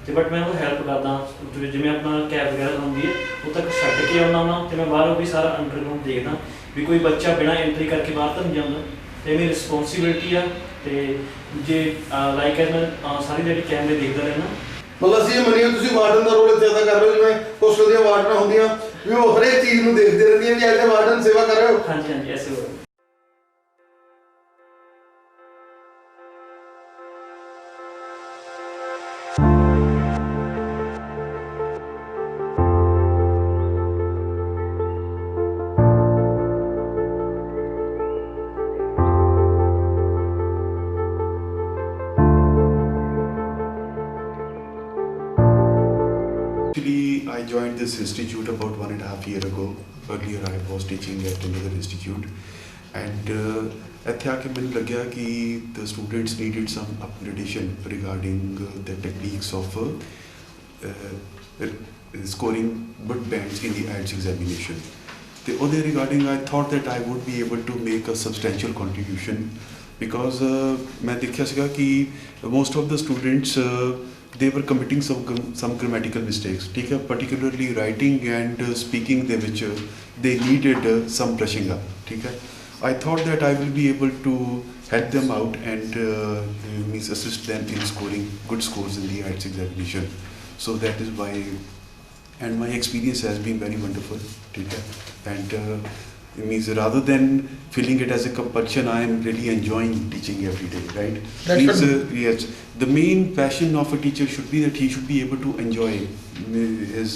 ਅਤੇ ਬਟ ਮੈਂ ਉਹ ਹੈਲਪ ਕਰਦਾ ਜਿਵੇਂ ਆਪਣਾ ਕੈਬ ਵਗੈਰਾ ਹੁੰਦੀ ਹੈ ਉਹ ਤੱਕ ਛੱਡ ਕੇ ਆਉਂਦਾ ਵਾ ਅਤੇ ਮੈਂ ਬਾਹਰੋਂ ਵੀ ਸਾਰਾ ਅੰਡਰਗਰਾਊਂਡ ਦੇਖਦਾ ਵੀ ਕੋਈ ਬੱਚਾ ਬਿਨਾਂ ਐਂਟਰੀ ਕਰਕੇ ਬਾਹਰ ਤਾਂ ਨਹੀਂ ਜਾਂਦਾ ਅਤੇ ਮੇਰੀ ਰਿਸਪੌਂਸੀਬਿਲਿਟੀ ਆ। ਅਤੇ ਜੇ ਲਾਈਕ ਮੈਂ ਸਾਰੀ ਜਿਹੜੀ ਕੈਮਰੇ ਦੇਖਦਾ ਰਹਿਣਾ। ਮਤਲਬ ਅਸੀਂ ਇਹ ਮੰਨੀਏ ਤੁਸੀਂ ਵਾਰਡਨ ਦਾ ਰੋਲ ਇੱਥੇ ਅਦਾ ਕਰ ਰਹੇ ਹੋ, ਜਿਵੇਂ ਹੋਸਟਲ ਦੀਆਂ ਵਾਰਡਨਾਂ ਹੁੰਦੀਆਂ ਵੀ ਉਹ ਹਰੇਕ ਚੀਜ਼ ਨੂੰ ਦੇਖਦੇ ਰਹਿੰਦੀਆਂ ਵੀ ਐਜ਼ ਵਾਰਡਨ ਸੇਵਾ ਕਰ ਰਹੇ ਹੋ। ਹਾਂਜੀ ਹਾਂਜੀ, ਐਸੇ ਹੋ। Actually, I joined this institute about 1.5 years ago. Earlier, I was teaching at another institute, and ਇੱਥੇ ਆ ਕੇ ਮੈਨੂੰ ਲੱਗਿਆ ਕਿ the students needed some upgradation regarding the techniques of scoring good bands in the IELTS examination. ਤੇ ਉਹਦੇ regarding I thought that I would be able to make a substantial contribution because ਮੈਂ ਦੇਖਿਆ ਸੀਗਾ ਕਿ most of the students they were committing some grammatical mistakes, ठीक है, particularly writing and speaking ਦੇ ਵਿੱਚ they needed some brushing up, ठीक है. I thought that I will be able to help them out and assist them in scoring good scores in the IELTS examination. So that is why, and my experience has been very wonderful, ठीक है. And it means rather than feeling it as a compulsion, I am really enjoying teaching every day, right? That's means, good. yes, the main passion of a teacher should be that he should be able to enjoy his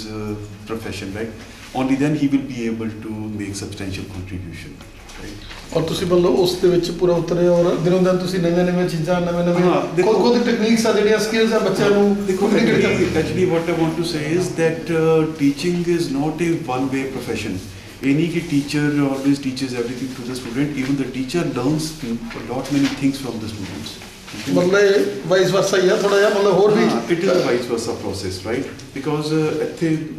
profession, right? Only then he will be able to make substantial contribution, right? ਔਰ ਤੁਸੀਂ ਮਤਲਬ ਉਸ ਦੇ ਵਿੱਚ ਪੂਰਾ ਉਤਰੇ ਔਰ ਦਿਨੋਂ ਦਿਨ ਤੁਸੀਂ ਨਵੀਆਂ ਚੀਜ਼ਾਂ ਨਵੇਂ ਖੁਦ ਟੈਕਨੀਕਸ ਆ ਜਿਹੜੀਆਂ ਸਕਿੱਲਸ ਆ ਬੱਚਿਆਂ ਨੂੰ ਕਮਿਊਨੀਕੇਟ ਕਰਦੇ। Actually, what I want to say is that teaching is not a one-way profession. Any teacher always teaches everything to the student. Even the teacher learns a lot many things from the students. ਮਤਲਬ vice ਵਰਸਾ ਹੀ ਆ ਥੋੜਾ ਜਿਹਾ ਮਤਲਬ ਹੋਰ ਵੀ it is a vice versa process, right? Because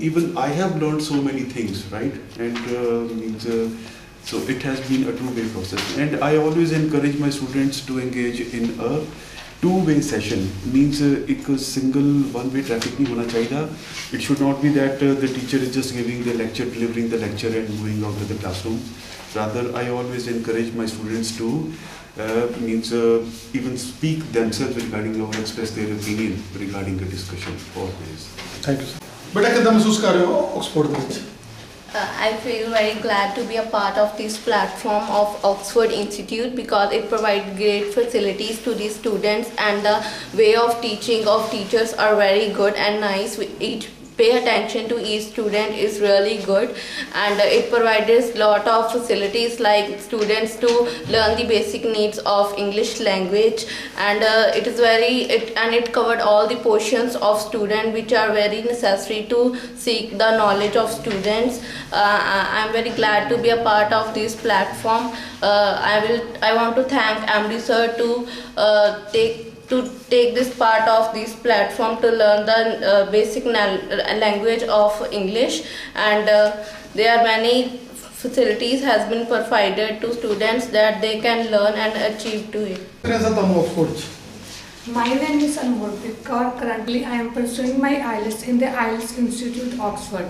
even I have learned so many things, right? And means So it has been a two-way process, and I always encourage my students to engage in a two-way session. Means एक single one-way traffic नहीं होना चाहिए. It should not be that the teacher is just giving the lecture, delivering the lecture and moving out of the classroom. Rather, I always encourage my students to even speak themselves regarding or express their opinion regarding the discussion always. Thank you, sir. बेटा कितना महसूस कर रहे हो Oxford ਦੇ ਵਿੱਚ? I feel very glad to be a part of this platform of Oxford Institute because it provides great facilities to the students, and the way of teaching of teachers are very good and nice. Each pay attention to each student is really good, and it provides lot of facilities like students to learn the basic needs of English language, and it covered all the portions of student which are very necessary to seek the knowledge of students. I'm very glad to be a part of this platform. I want to thank MD sir to take this part of this platform to learn the basic language of English, and there are many facilities has been provided to students that they can learn and achieve to it. My name is Anmol Kaur. Currently I am pursuing my IELTS in the IELTS Institute, Oxford.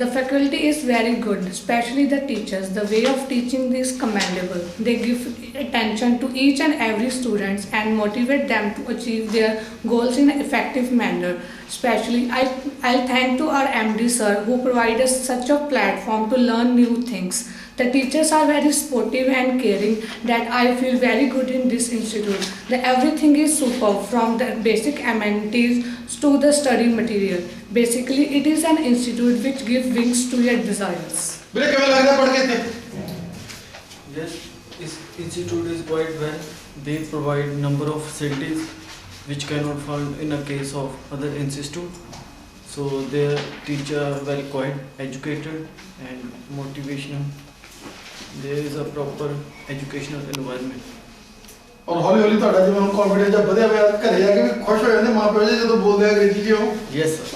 The faculty is very good, especially the teachers. The way of teaching is commendable. They give attention to each and every student and motivate them to achieve their goals in an effective manner. Especially, I'll thank to our MD sir who provided us such a platform to learn new things. The teachers are very supportive and caring that I feel very good in this institute. Everything is superb from the basic amenities to the study material. Basically, it is an institute which gives wings to your desires. Yes, this institute is quite well. They provide number of facilities which cannot found in a case of other institute. So their teachers are very quite educated and motivational. There is a proper educational environment. ਔਰ ਹੌਲੀ ਹੌਲੀ ਤੁਹਾਡਾ ਜਿਵੇਂ ਹੁਣ confidence ਜਿਹਾ ਵਧਿਆ ਹੋਇਆ ਘਰੇ ਜਾ ਕੇ ਵੀ ਖੁਸ਼ ਹੋ ਜਾਂਦੇ ਮਾਂ ਪਿਓ ਜੀ ਜਦੋਂ ਬੋਲਦੇ ਆ ਅੰਗਰੇਜ਼ੀ 'ਚ ਉਹ? Yes, sir.